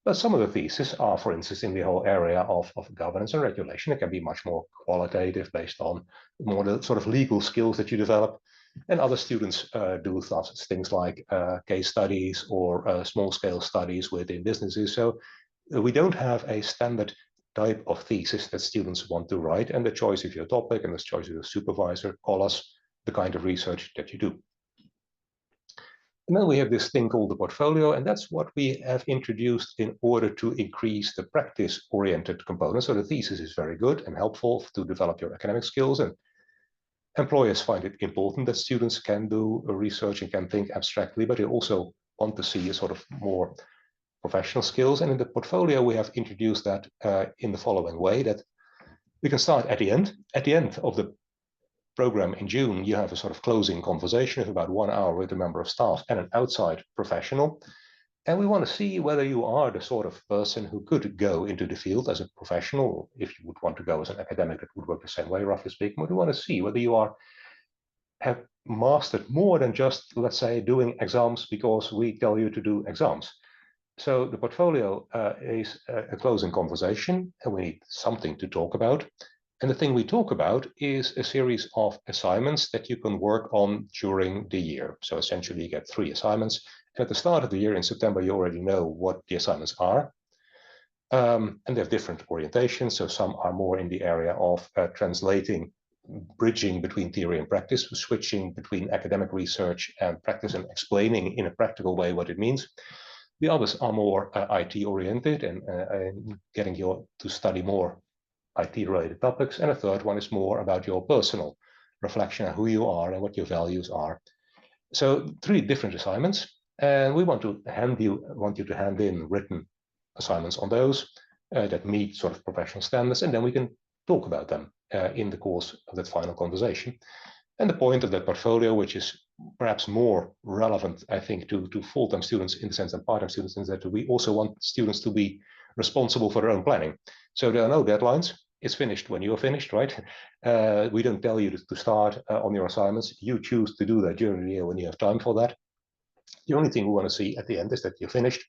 But some of the theses are, for instance, in the whole area of governance and regulation. It can be much more qualitative, based on more the sort of legal skills that you develop. And other students do things like case studies or small-scale studies within businesses. So we don't have a standard type of thesis that students want to write, and the choice of your topic and the choice of your supervisor colors the kind of research that you do. And then we have this thing called the portfolio, and that's what we have introduced in order to increase the practice-oriented component. So the thesis is very good and helpful to develop your academic skills, and employers find it important that students can do research and can think abstractly, but they also want to see a sort of more professional skills. And in the portfolio, we have introduced that in the following way, that we can start at the end. At the end of the program in June, you have a sort of closing conversation of about 1 hour with a member of staff and an outside professional. And we want to see whether you are the sort of person who could go into the field as a professional. If you would want to go as an academic, that would work the same way, roughly speaking. But we want to see whether you have mastered more than just, let's say, doing exams because we tell you to do exams. So the portfolio is a closing conversation, and we need something to talk about. And the thing we talk about is a series of assignments that you can work on during the year. So essentially you get 3 assignments. And at the start of the year in September, you already know what the assignments are. And they have different orientations. So some are more in the area of bridging between theory and practice, switching between academic research and practice and explaining in a practical way what it means. The others are more IT oriented and getting you to study more IT-related topics, and a third one is more about your personal reflection on who you are and what your values are. So 3 different assignments, and we want you to hand in written assignments on those that meet sort of professional standards, and then we can talk about them in the course of that final conversation. And the point of that portfolio, which is perhaps more relevant, I think, to full-time students in the sense than part-time students, is that we also want students to be responsible for their own planning. So there are no deadlines. It's finished when you're finished, right? We don't tell you to start on your assignments. You choose to do that during the year when you have time for that. The only thing we want to see at the end is that you're finished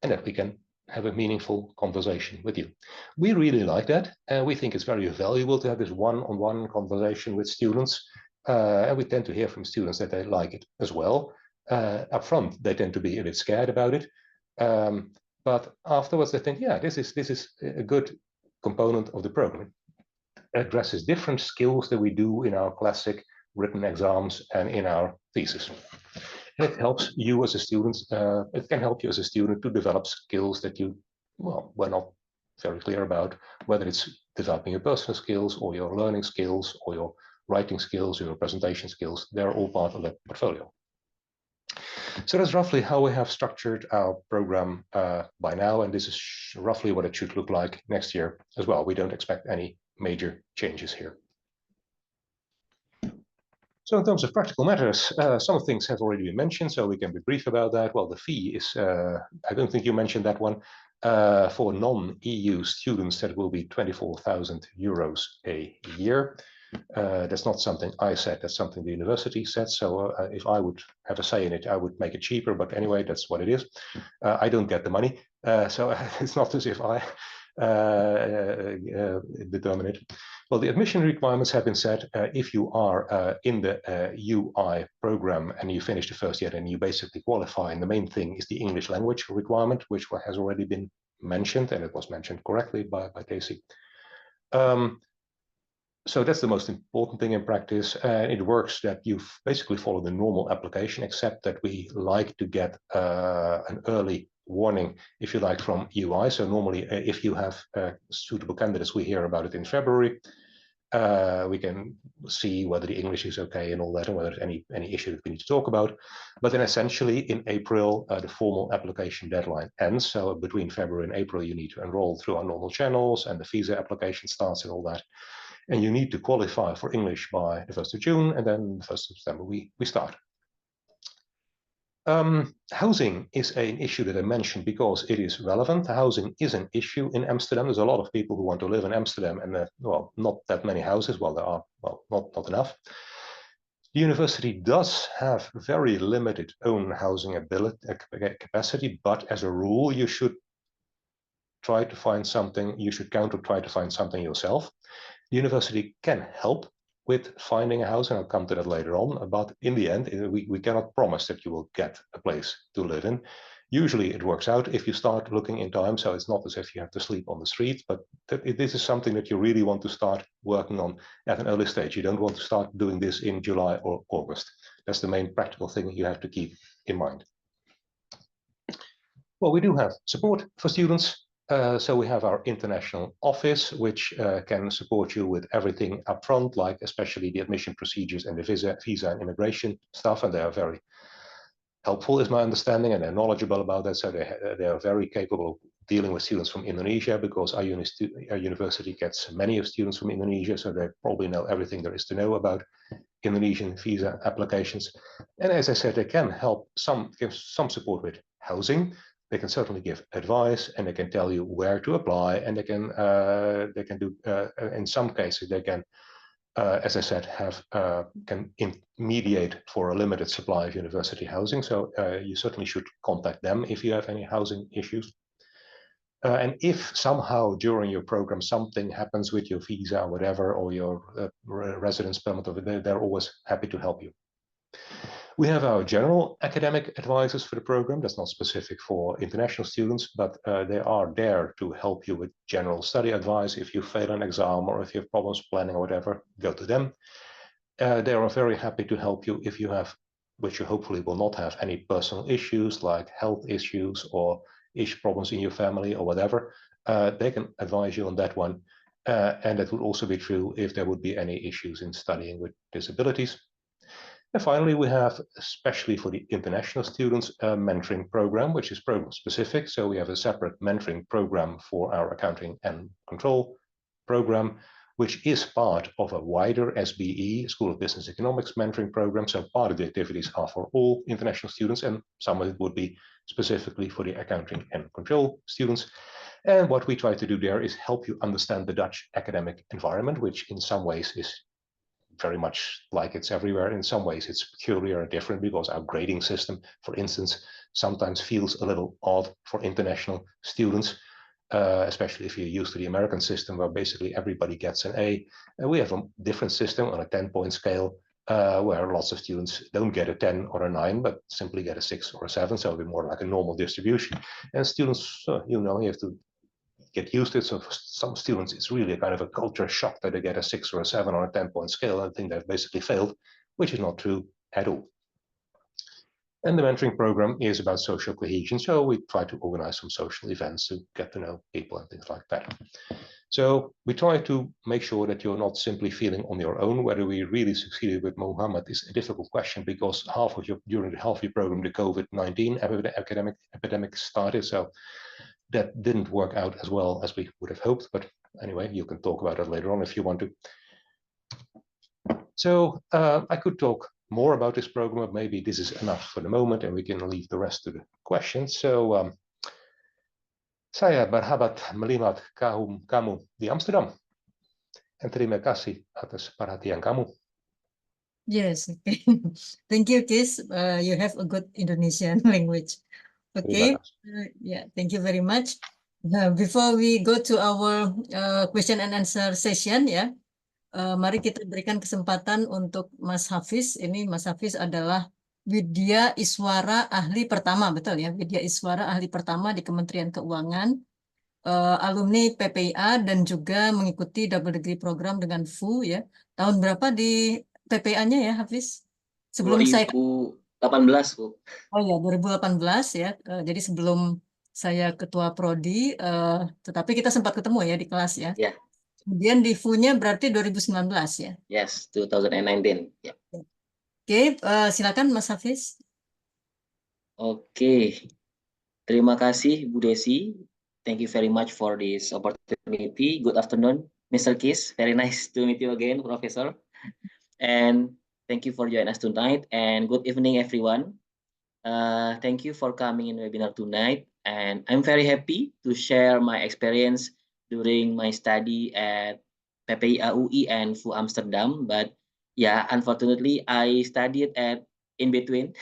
and that we can have a meaningful conversation with you. We really like that. We think it's very valuable to have this one-on-one conversation with students. And we tend to hear from students that they like it as well. Up front, they tend to be a bit scared about it. But afterwards, they think, yeah, this is a good component of the program. It addresses different skills that we do in our classic written exams and in our thesis. And it helps you as a student, it can help you as a student to develop skills that you, well, were not very clear about, whether it's developing your personal skills or your learning skills or your writing skills or your presentation skills. They're all part of that portfolio. So that's roughly how we have structured our program by now, and this is roughly what it should look like next year as well. We don't expect any major changes here. So in terms of practical matters, some things have already been mentioned, so we can be brief about that. Well, the fee is, I don't think you mentioned that one, for non-EU students, that will be 24,000 euros a year. That's not something I said, that's something the university said. So if I would have a say in it, I would make it cheaper. But anyway, that's what it is. I don't get the money. So it's not as if I determine it. Well, the admission requirements have been set. If you are in the UI program and you finish the first year, then you basically qualify. And the main thing is the English language requirement, which has already been mentioned, and it was mentioned correctly by Casey. So that's the most important thing in practice. It works that you basically follow the normal application, except that we like to get an early warning, if you like, from UI. So normally, if you have suitable candidates, we hear about it in February. We can see whether the English is okay and all that, and whether there's any issue that we need to talk about. But then essentially in April, the formal application deadline ends. So between February and April, you need to enroll through our normal channels, and the visa application starts and all that. And you need to qualify for English by the 1st of June, and then the 1st of September we start. Housing is an issue that I mentioned because it is relevant. Housing is an issue in Amsterdam. There's a lot of people who want to live in Amsterdam, and well, not that many houses. Well, there are, well, not enough. The university does have very limited own housing capacity, but as a rule, you should try to find something. You should try to find something yourself. The university can help with finding a house, and I'll come to that later on. But in the end, we cannot promise that you will get a place to live in. Usually it works out if you start looking in time, so it's not as if you have to sleep on the street, but this is something that you really want to start working on at an early stage. You don't want to start doing this in July or August. That's the main practical thing you have to keep in mind. Well, we do have support for students. So we have our international office, which can support you with everything upfront, like especially the admission procedures and the visa and immigration stuff. And they are very helpful, is my understanding, and they're knowledgeable about that. So they are very capable of dealing with students from Indonesia, because our university gets many of students from Indonesia. So they probably know everything there is to know about Indonesian visa applications. And as I said, they can give some support with housing. They can certainly give advice, and they can tell you where to apply, and they can do in some cases they can, as I said, can mediate for a limited supply of university housing. So you certainly should contact them if you have any housing issues. And if somehow during your program something happens with your visa or whatever, or your residence permit over there, they're always happy to help you. We have our general academic advisors for the program. That's not specific for international students, but they are there to help you with general study advice. If you fail an exam, or if you have problems planning or whatever, go to them. They are very happy to help you if you have, which you hopefully will not have, any personal issues like health issues or problems in your family or whatever. They can advise you on that one. And that would also be true if there would be any issues in studying with disabilities. And finally, we have, especially for the international students, a mentoring program, which is program specific. So we have a separate mentoring program for our accounting and control program, which is part of a wider SBE, School of Business Economics mentoring program. So part of the activities are for all international students, and some of it would be specifically for the accounting and control students. And what we try to do there is help you understand the Dutch academic environment, which in some ways is very much like it's everywhere. In some ways it's peculiar and different, because our grading system, for instance, sometimes feels a little odd for international students, especially if you're used to the American system, where basically everybody gets an A. And we have a different system on a 10-point scale, where lots of students don't get a 10 or a 9, but simply get a 6 or a 7. So it'll be more like a normal distribution. And students, you have to get used to it. So for some students, it's really a kind of a culture shock that they get a 6 or a 7 on a 10-point scale and think they've basically failed, which is not true at all. And the mentoring program is about social cohesion. So we try to organize some social events to get to know people and things like that. So we try to make sure that you're not simply feeling on your own. Whether we really succeeded with Muhammad is a difficult question, because during the half of your program, the COVID-19 epidemic started. So that didn't work out as well as we would have hoped. But anyway, you can talk about it later on if you want to. So I could talk more about this program, but maybe this is enough for the moment, and we can leave the rest to the questions. So saya berharap melihat kamu di Amsterdam. En terima kasih atas perhatian kamu. Yes, okay. Thank you, Kis. You have a good Indonesian language. Okay. Yeah, thank you very much. Before we go to our question and answer session, ya, mari kita berikan kesempatan untuk Mas Hafiz. Ini Mas Hafiz adalah Widya Iswara ahli pertama, betul ya? Widya Iswara ahli pertama di Kementerian Keuangan, alumni PPIA, dan juga mengikuti double degree program dengan FU, ya. Tahun berapa di PPIA-nya ya, Hafiz? Sebelum 2018, Bu. Oh ya, 2018 ya. Jadi sebelum saya ketua prodi, tetapi kita sempat ketemu ya di kelas ya. Ya. Kemudian di FU-nya berarti 2019 ya. Yes, 2019. Yeah. Oke, silakan Mas Hafiz. Oke. Terima kasih Bu Desi. Thank you very much for this opportunity. Good afternoon, Mr. Kis. Very nice to meet you again, Professor. And thank you for joining us tonight. And good evening, everyone. Thank you for coming in webinar tonight. And I'm very happy to share my experience during my study at PPIA UI and FU Amsterdam. But yeah, unfortunately, I studied in between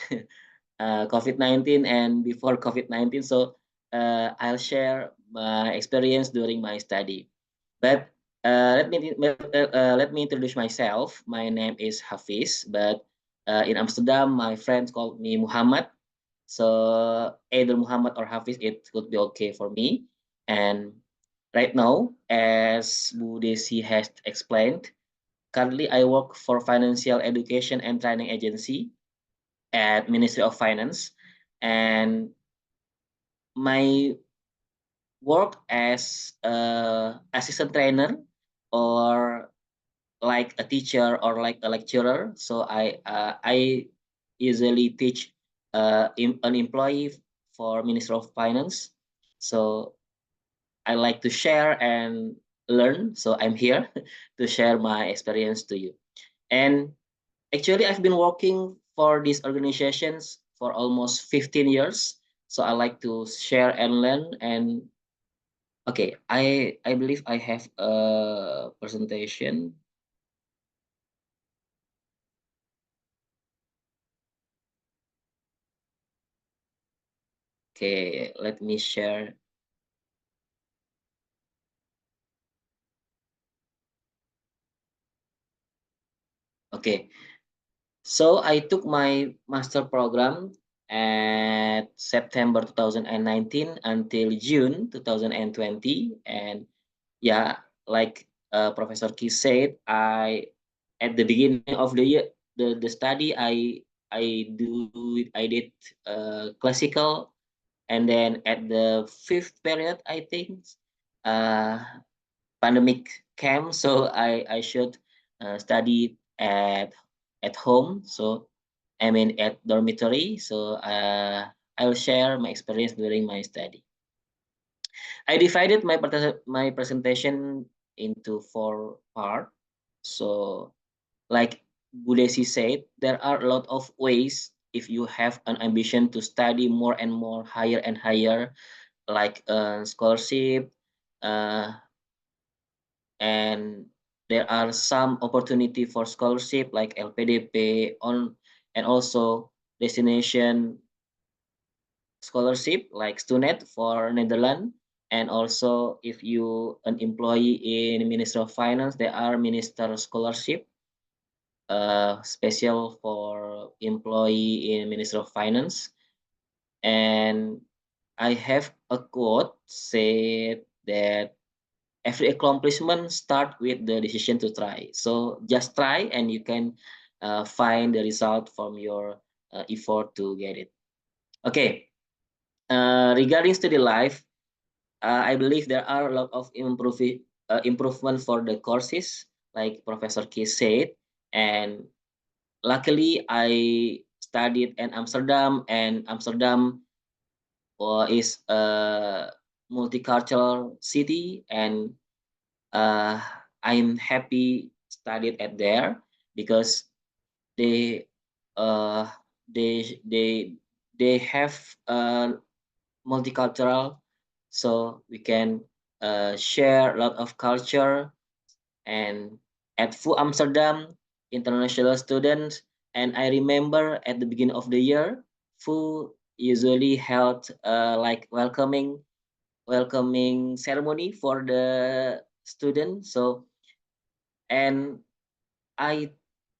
COVID-19 and before COVID-19. So I'll share my experience during my study. But let me introduce myself. My name is Hafiz, but in Amsterdam, my friends called me Muhammad. So either Muhammad or Hafiz, it would be okay for me. And right now, as Bu Desi has explained, currently I work for Financial Education and Training Agency. at Ministry of Finance, and my work as a assistant trainer or like a teacher or like a lecturer. So I usually teach an employee for Ministry of Finance. So I like to share and learn. So I'm here to share my experience to you. And actually, I've been working for these organizations for almost 15 years. So I like to share and learn. And okay, I believe I have a presentation. Okay, let me share. Okay, so I took my master program at September 2019 until June 2020. And yeah, like Professor Keith said, at the beginning of the year, the study, I did classical, and then at the fifth period, I think, uh, pandemic came, so I should study at home. So I mean at dormitory. So I'll share my experience during my study. I divided my presentation into 4 parts. So like Budesi said, there are a lot of ways if you have an ambition to study more and more, higher and higher, like scholarship, uh, and there are some opportunity for scholarship like LPDP on, and also destination scholarship like Stunet for Netherlands. And also if you an employee in Ministry of Finance, there are minister scholarship special for employee in Ministry of Finance. And I have a quote said that every accomplishment start with the decision to try. So just try and you can find the result from your effort to get it. Okay, regarding study life, I believe there are a lot of improvement for the courses, like Professor Keith said. And luckily, I studied in Amsterdam, and Amsterdam is a multicultural city, and uh, I'm happy studied at there because they uh, they they they have multicultural, so we can share a lot of culture. And at FU Amsterdam, international students, and I remember at the beginning of the year, FU usually held like welcoming ceremony for the student. So, and I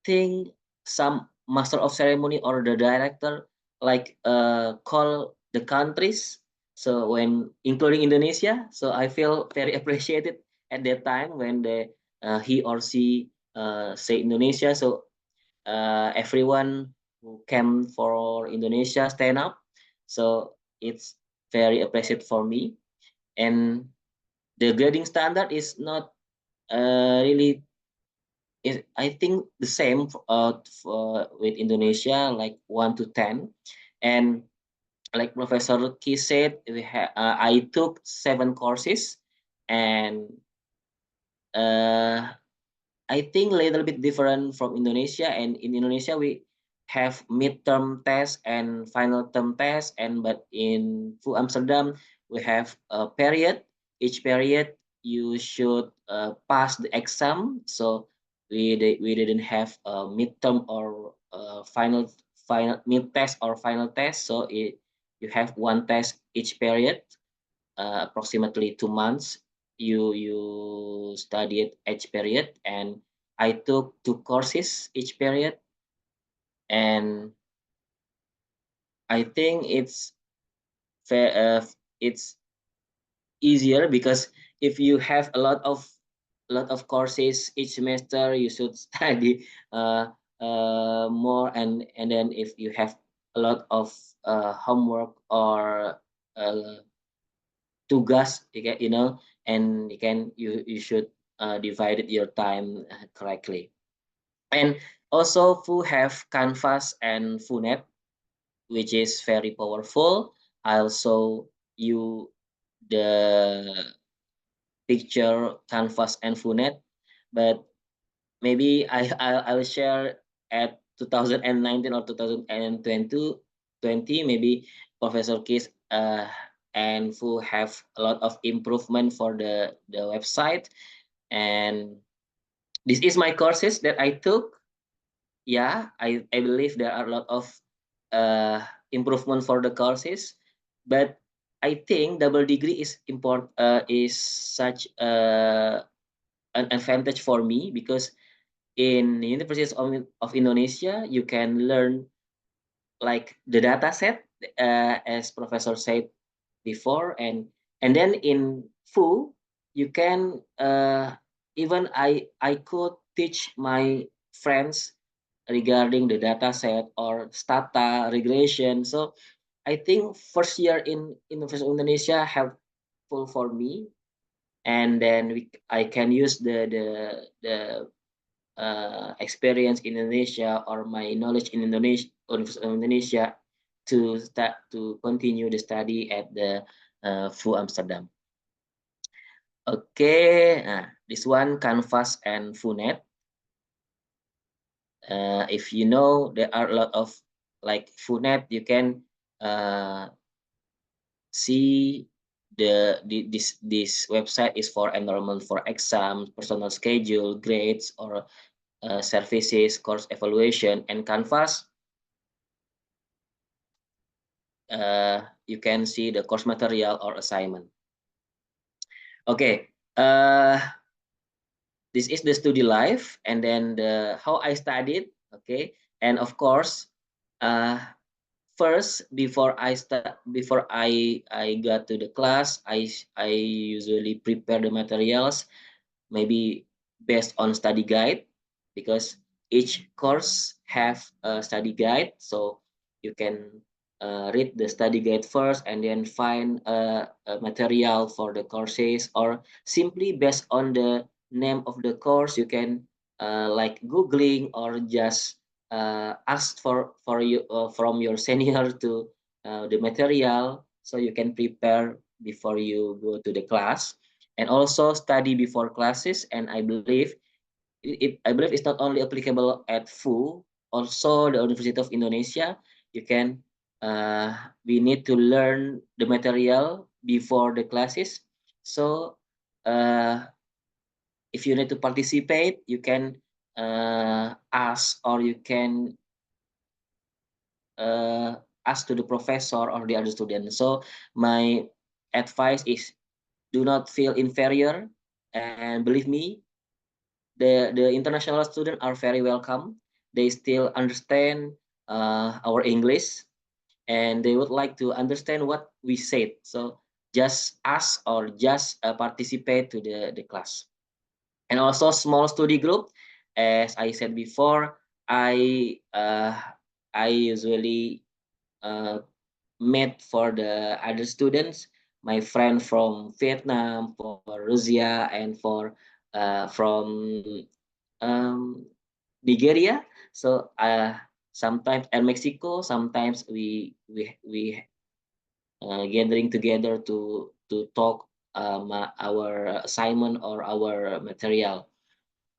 think some master of ceremony or the director like call the countries. So when including Indonesia, so I feel very appreciated at that time when he or she say Indonesia. So everyone who came for Indonesia stand up. So it's very appreciated for me. And the grading standard is not really I think the same with Indonesia, like 1 to 10. And like Professor Ki said, I took 7 courses, and uh, I think a little bit different from Indonesia. And in Indonesia, we have midterm test and final term test. And but in FU Amsterdam, we have a period. Each period, you should pass the exam. So we didn't have a midterm or final mid test or final test. So you have one test each period, approximately 2 months. You study it each period, and I took 2 courses each period. And I think fair, it's easier because if you have a lot of courses each semester, you should study more. And then if you have a lot of homework or tugas, you know, and you should divide your time correctly. And also Fu have Canvas and Funet, which is very powerful. I'll show you the picture Canvas and Funet, but maybe I'll share at 2019 or 2020, maybe Professor Kiss and Fu have a lot of improvement for the website. And this is my courses that I took. Yeah, I believe there are a lot of improvement for the courses, but I think double degree is such an advantage for me, because in the University of Indonesia you can learn like the data set, as Professor said before, and then in Fu you can even I could teach my friends regarding the data set or stata regression. So I think first year in University of Indonesia helpful for me, and then I can use the experience in Indonesia or my knowledge in University of Indonesia to continue the study at the FU Amsterdam. Okay, this one Canvas and Funet. If you know, there are a lot of like Funet, you can see this website is for enrollment for exams, personal schedule, grades, or services, course evaluation. And Canvas, you can see the course material or assignment. Okay, this is the study life, and then how I studied. Okay, and of course, first before I got to the class, I usually prepare the materials, maybe based on study guide, because each course have a study guide, so you can read the study guide first and then find a material for the courses, or simply based on the name of the course you can like googling or just ask for you from your senior to the material, so you can prepare before you go to the class, and also study before classes. And I believe it's not only applicable at FU, also the University of Indonesia. You can we need to learn the material before the classes. So if you need to participate, you can ask, or you can ask to the professor or the other student. So my advice is, do not feel inferior, and believe me, the international students are very welcome. They still understand our English, and they would like to understand what we said. So just ask or just participate to the class. And also small study group, as I said before, I usually met for the other students, my friend from Vietnam, for Russia, and for from Nigeria. So sometimes and Mexico, sometimes we gathering together to talk our assignment or our material.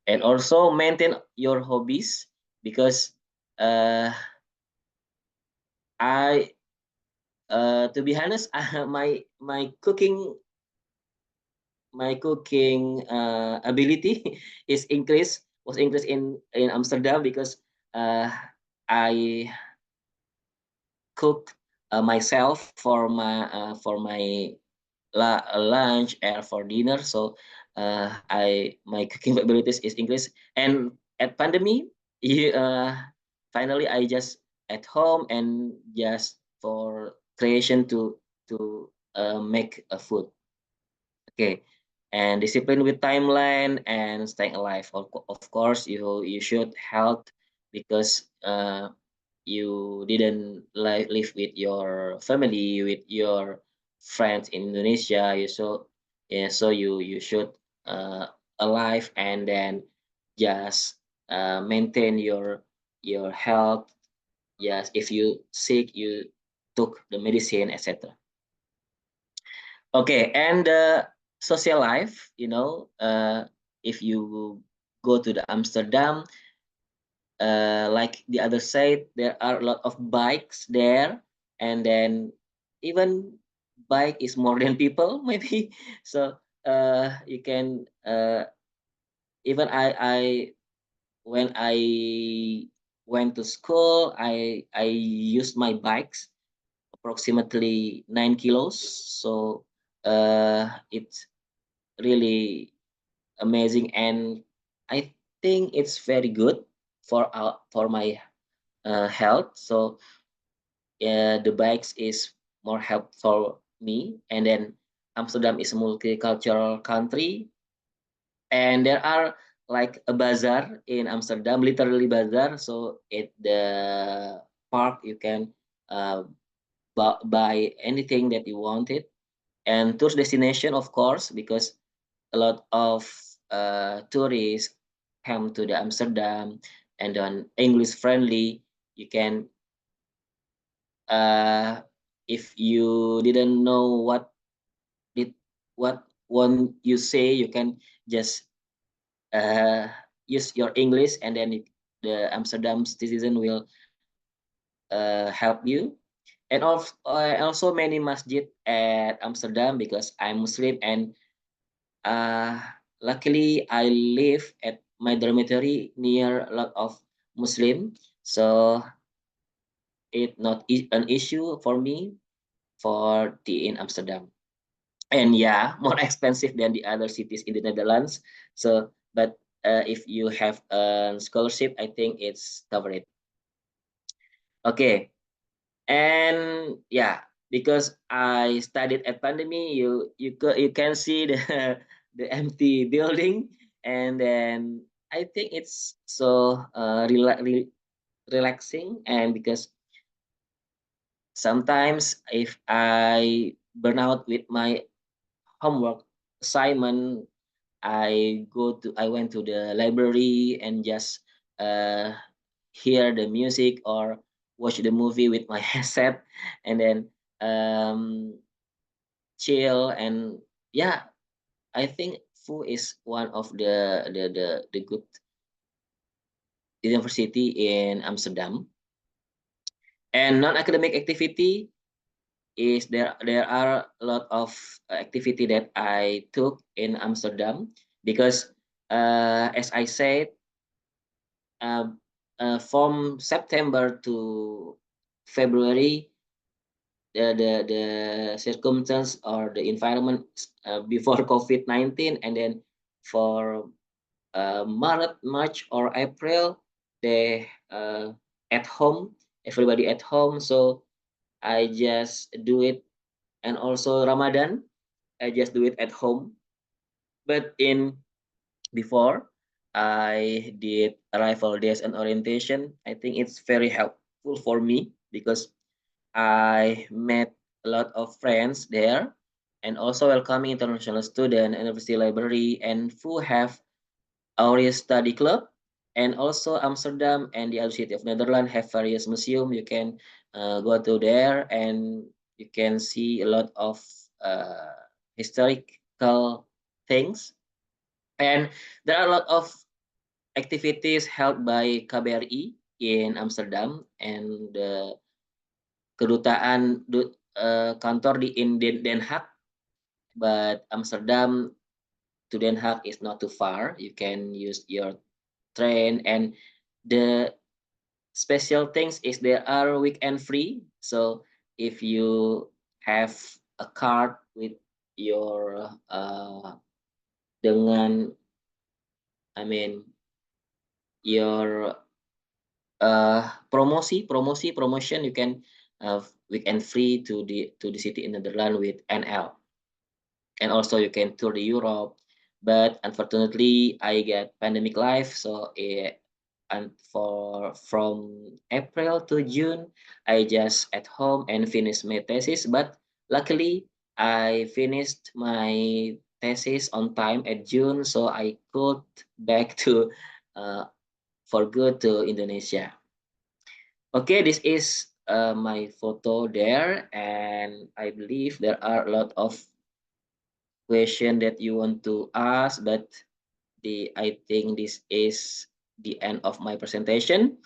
And also maintain your hobbies, because I to be honest, my cooking ability was increased in Amsterdam, because I cook myself for my lunch and for dinner. So my cooking abilities is increased. And at pandemic, finally I just at home and just for creation to make a food. Okay, and discipline with timeline and staying alive. Of course, you should help, because you didn't live with your family, with your friends in Indonesia, so you should alive and then just maintain your health. Yes, if you sick, you took the medicine, etc. Okay, and social life, if you go to the Amsterdam, like the other side, there are a lot of bikes there, and then even bike is more than people, maybe. So you can even I when I went to school, I used my bikes approximately 9 kilos. So it's really amazing, and I think it's very good for my health. So the bikes is more helpful me. And then Amsterdam is a multicultural country, and there are like a bazaar in Amsterdam, literally bazaar. So at the park you can uh, buy anything that you wanted. And tourist destination, of course, because a lot of tourists come to the Amsterdam, and then English friendly. You can if you didn't know did what one you say, you can just uh, use your English, and then the Amsterdam citizen will help you. And also many masjid at Amsterdam, because I'm Muslim, and uh, luckily I live at my dormitory near a lot of Muslim, so it not an issue for me for tea in Amsterdam. And yeah, more expensive than the other cities in the Netherlands. So, but if you have a scholarship, I think it's covered. Okay, and yeah, because I studied at Pandemi, you can see the the empty building, and then I think it's so relaxing. And because sometimes if I burn out with my homework assignment, I went to the library and just uh, hear the music or watch the movie with my headset, and then um, chill. And yeah, I think FU is one of the good university in Amsterdam. And non-academic activity is there are a lot of activity that I took in Amsterdam, because as I said, from September to February, the circumstance or the environment before COVID-19, and then for March or April, they at home, everybody at home. So I just do it. And also Ramadan, I just do it at home. But in before I did arrival days and orientation, I think it's very helpful for me, because I met a lot of friends there, and also welcoming international student, university library, and who have Aureus Study Club. And also Amsterdam and the other city of Netherlands have various museum. You can go to there, and you can see a lot of historical things. And there are a lot of activities held by KBRI in Amsterdam, and the kedutaan kantor in Den Haag. But Amsterdam to Den Haag is not too far. You can use your train. And the special things is there are weekend free. So if you have a card with your dengan I mean your promotion, you can weekend free to the city in Netherlands with NL. And also you can tour the Europe. But unfortunately I get pandemic life, so and from April to June, I just at home and finished my thesis. But luckily, I finished my thesis on time at June, so I could back to for good to Indonesia. Okay, this is my photo there, and I believe there are a lot of questions that you want to ask, but I think this is the end of my presentation.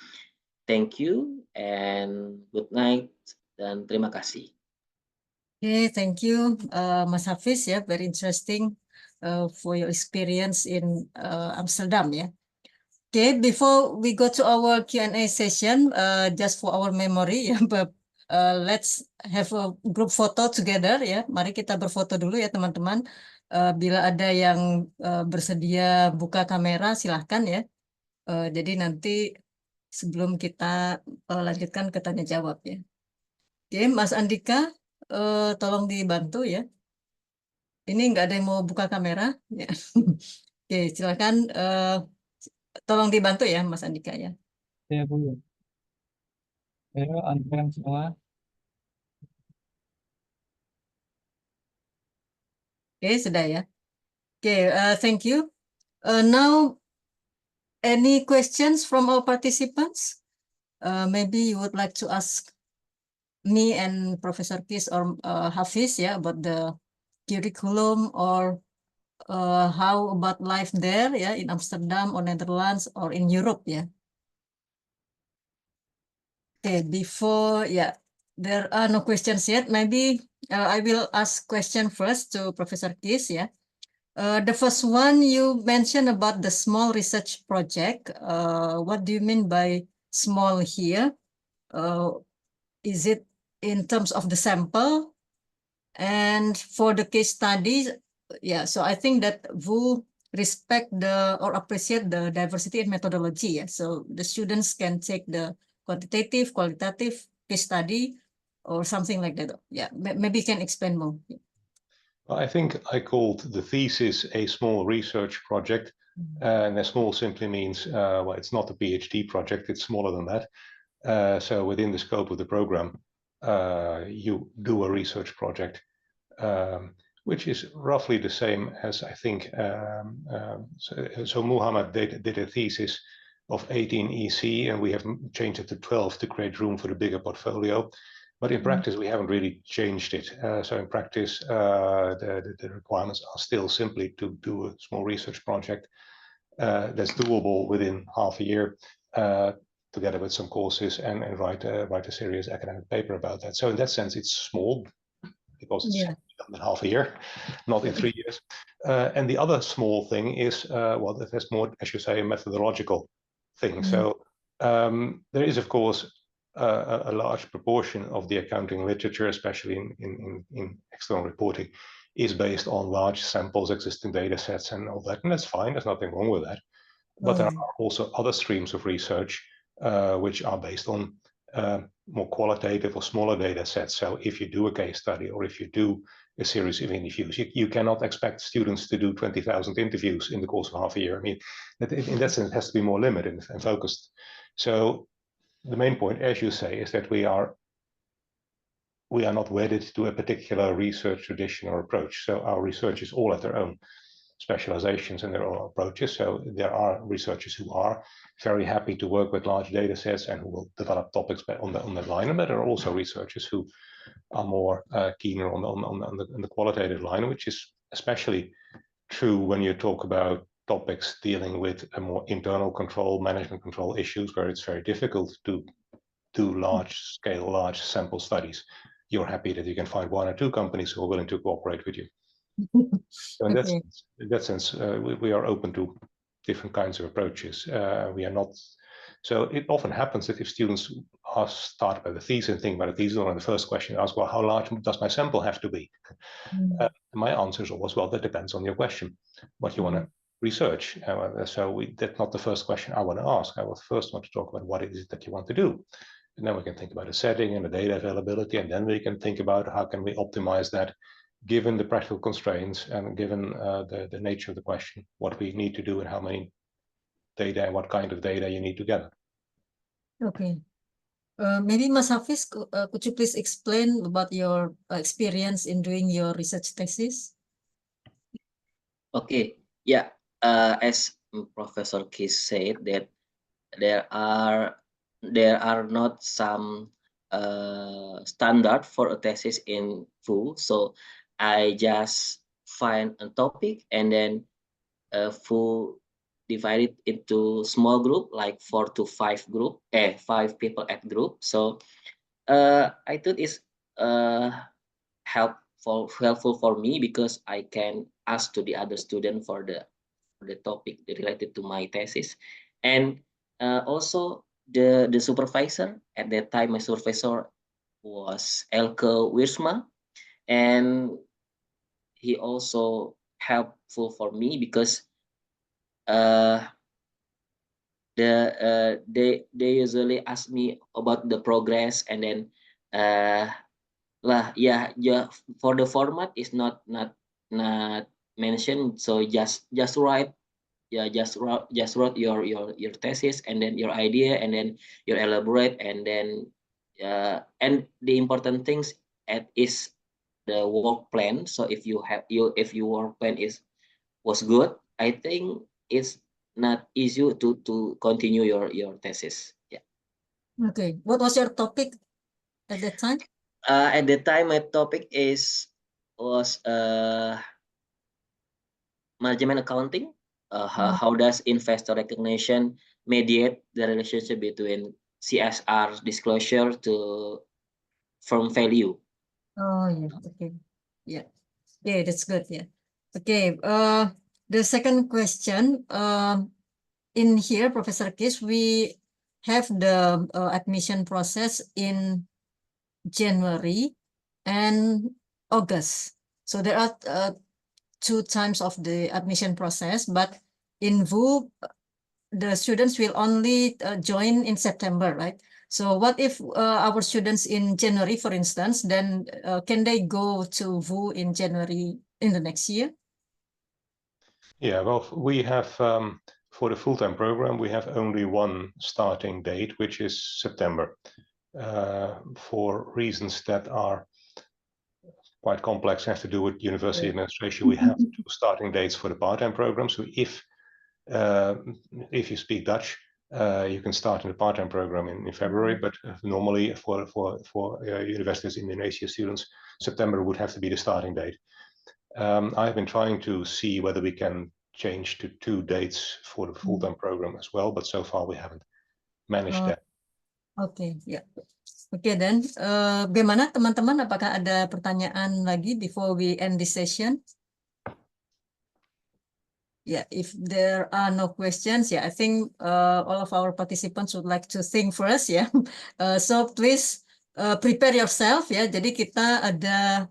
Thank you and good night dan terima kasih. Okay, thank you, Mas Hafiz. Yeah, very interesting for your experience in Amsterdam. Yeah. Okay, before we go to our Q&A session, just for our memory, yeah, but let's have a group photo together. Ya, mari kita berfoto dulu ya teman-teman. Bila ada yang bersedia buka kamera, silahkan ya. Jadi nanti sebelum kita lanjutkan ke tanya jawab ya. Oke, Mas Andika, tolong dibantu ya. Ini nggak ada yang mau buka kamera. Ya. Oke, silakan. Tolong dibantu ya, Mas Andika ya. Ya, Bu. Ayo, antrian semua. Oke, sudah ya. Oke, thank you. Now, any questions from our participants? Maybe you would like to ask me and Professor Kis or Hafiz, yeah, about the curriculum or how about life there, yeah, in Amsterdam or Netherlands or in Europe, yeah. Okay, before, yeah, there are no questions yet. Maybe I will ask question first to Professor Kis, yeah. The first one you mentioned about the small research project. What do you mean by small here? Is it in terms of the sample? And for the case studies, yeah, so I think that VU respect or appreciate the diversity in methodology. Yeah? So the students can take the quantitative, qualitative case study or something like that. Yeah, maybe you can explain more. I think I called the thesis a small research project, and small simply means, well, it's not a PhD project, it's smaller than that. So within the scope of the program, you do a research project, which is roughly the same as I think, so Muhammad did a thesis of 18 EC, and we have changed it to 12 to create room for the bigger portfolio. But in practice, we haven't really changed it. So in practice, the requirements are still simply to do a small research project that's doable within half a year, together with some courses, and write a serious academic paper about that. So in that sense, it's small because it's done in half a year, not in 3 years. And the other small thing is, well, there's more, as you say, a methodological thing. So there is, of course, a large proportion of the accounting literature, especially in external reporting, is based on large samples, existing data sets, and all that. And that's fine, there's nothing wrong with that. But there are also other streams of research which are based on more qualitative or smaller data sets. So if you do a case study or if you do a series of interviews, you cannot expect students to do 20,000 interviews in the course of half a year. I mean, in that sense, it has to be more limited and focused. So the main point, as you say, is that we are not wedded to a particular research tradition or approach. So our research is all at their own specializations and their own approaches. So there are researchers who are very happy to work with large data sets and who will develop topics on that line. But there are also researchers who are more keener on the qualitative line, which is especially true when you talk about topics dealing with a more internal control, management control issues, where it's very difficult to do large sample studies. You're happy that you can find 1 or 2 companies who are willing to cooperate with you. So in that sense, we are open to different kinds of approaches. We are not. So it often happens that if students are started by the thesis and think about a thesis, and the first question ask, well, how large does my sample have to be? My answer is always, well, that depends on your question, what you want to research. So that's not the first question I want to ask. I would first want to talk about what it is that you want to do. And then we can think about the setting and the data availability, and then we can think about how can we optimize that given the practical constraints and given the nature of the question, what we need to do and how many data and what kind of data you need to gather. Okay. Maybe Mas Hafiz, could you please explain about your experience in doing your research thesis? Okay, yeah. As Professor Kiss said, that there are not some standard for a thesis in VU. So I just find a topic and then VU divided into small group, like 4 to 5 group, 5 people at group. So I thought it's helpful for me because I can ask to the other student for the topic related to my thesis, and also the supervisor at that time. My supervisor was Elke Wiersma, and he also helpful for me because they usually ask me about the progress, and then yeah, for the format is not mentioned, so just write, just write your thesis and then your idea, and then you elaborate, and then and the important things is the work plan. So if your work plan was good, I think it's not easy to continue your thesis. Yeah. Okay. What was your topic at that time? At the time, my topic was management accounting. How does investor recognition mediate the relationship between CSR disclosure to firm value? Oh yeah. Okay. Yeah. Okay, that's good. Yeah. Okay. The second question. In here, Professor Kiss, we have the admission process in January and August. So there are 2 times of the admission process, but in VU, the students will only join in September, right? So what if our students in January, for instance, then can they go to VU in January in the next year? Yeah, well, we have for the full-time program, we have only one starting date, which is September. For reasons that are quite complex, have to do with university administration, we have 2 starting dates for the part-time program. So if you speak Dutch, you can start in the part-time program in February, but normally for universities in Indonesia students, September would have to be the starting date. I've been trying to see whether we can change to 2 dates for the full-time program as well, but so far we haven't managed that. Okay, ya. Oke, dan bagaimana teman-teman? Apakah ada pertanyaan lagi before we end this session? Yeah, if there are no questions, yeah, I think all of our participants would like to think first, ya. So please prepare yourself, ya. Jadi kita ada,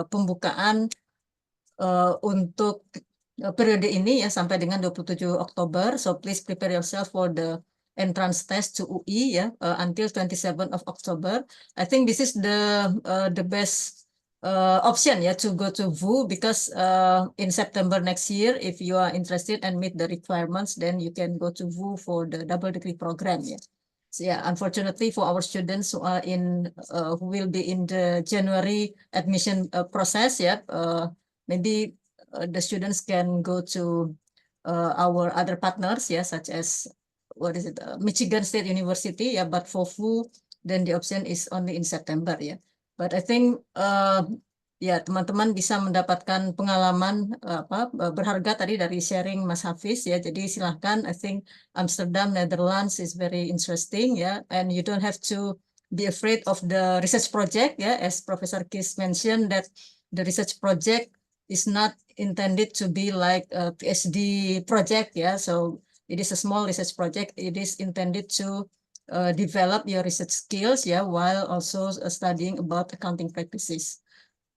pembukaan untuk periode ini ya sampai dengan 27 Oktober. So please prepare yourself for the entrance test to UI ya until 27 of October. I think this is the best option ya to go to VU because in September next year, if you are interested and meet the requirements, then you can go to VU for the double degree program ya. So yeah, unfortunately for our students who are who will be in the January admission process ya, maybe the students can go to our other partners, yeah, such as Michigan State University, yeah. But for VU, then the option is only in September, yeah. But I think, ya teman-teman bisa mendapatkan pengalaman berharga tadi dari sharing Mas Hafiz, ya. Jadi silahkan. I think Amsterdam, Netherlands is very interesting, ya. And you don't have to be afraid of the research project, yeah. As Professor Kiss mentioned, that the research project is not intended to be like a PhD project, yeah. So it is a small research project. It is intended to develop your research skills, yeah, while also studying about accounting practices.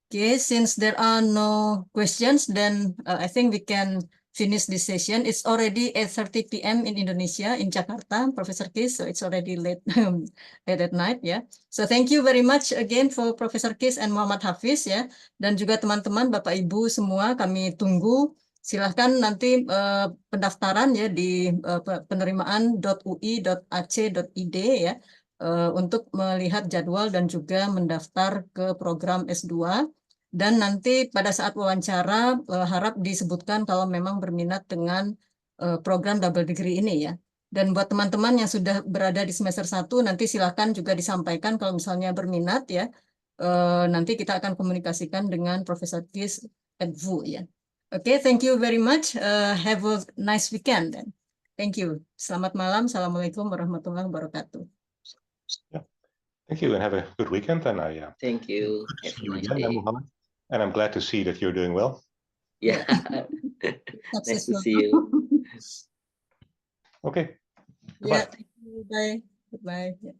Okay, since there are no questions, then I think we can finish this session. It's already 8:30 p.m. in Indonesia, in Jakarta, Professor Kiss, so it's already late, late at night, ya. So thank you very much again for Professor Kiss and Muhammad Hafiz, ya. Dan juga teman-teman, Bapak Ibu semua, kami tunggu Silahkan nanti pendaftaran ya di penerimaan.ui.ac.id ya untuk melihat jadwal dan juga mendaftar ke program S2. Dan nanti pada saat wawancara harap disebutkan kalau memang berminat dengan program double degree ini ya. Dan buat teman-teman yang sudah berada di semester 1 nanti silahkan juga disampaikan kalau misalnya berminat ya. Nanti kita akan komunikasikan dengan Profesor Kis Edvu ya. Oke, thank you very much. Have a nice weekend then. Thank you. Selamat malam. Assalamualaikum warahmatullahi wabarakatuh. Thank you and have a good weekend. And Thank you. good to Have see a you nice again, day. Muhammad. And I'm glad to see that you're doing well. Yeah. Nice to Successful. see you. Okay. Yeah, Goodbye. thank you. Bye. Goodbye. Yeah.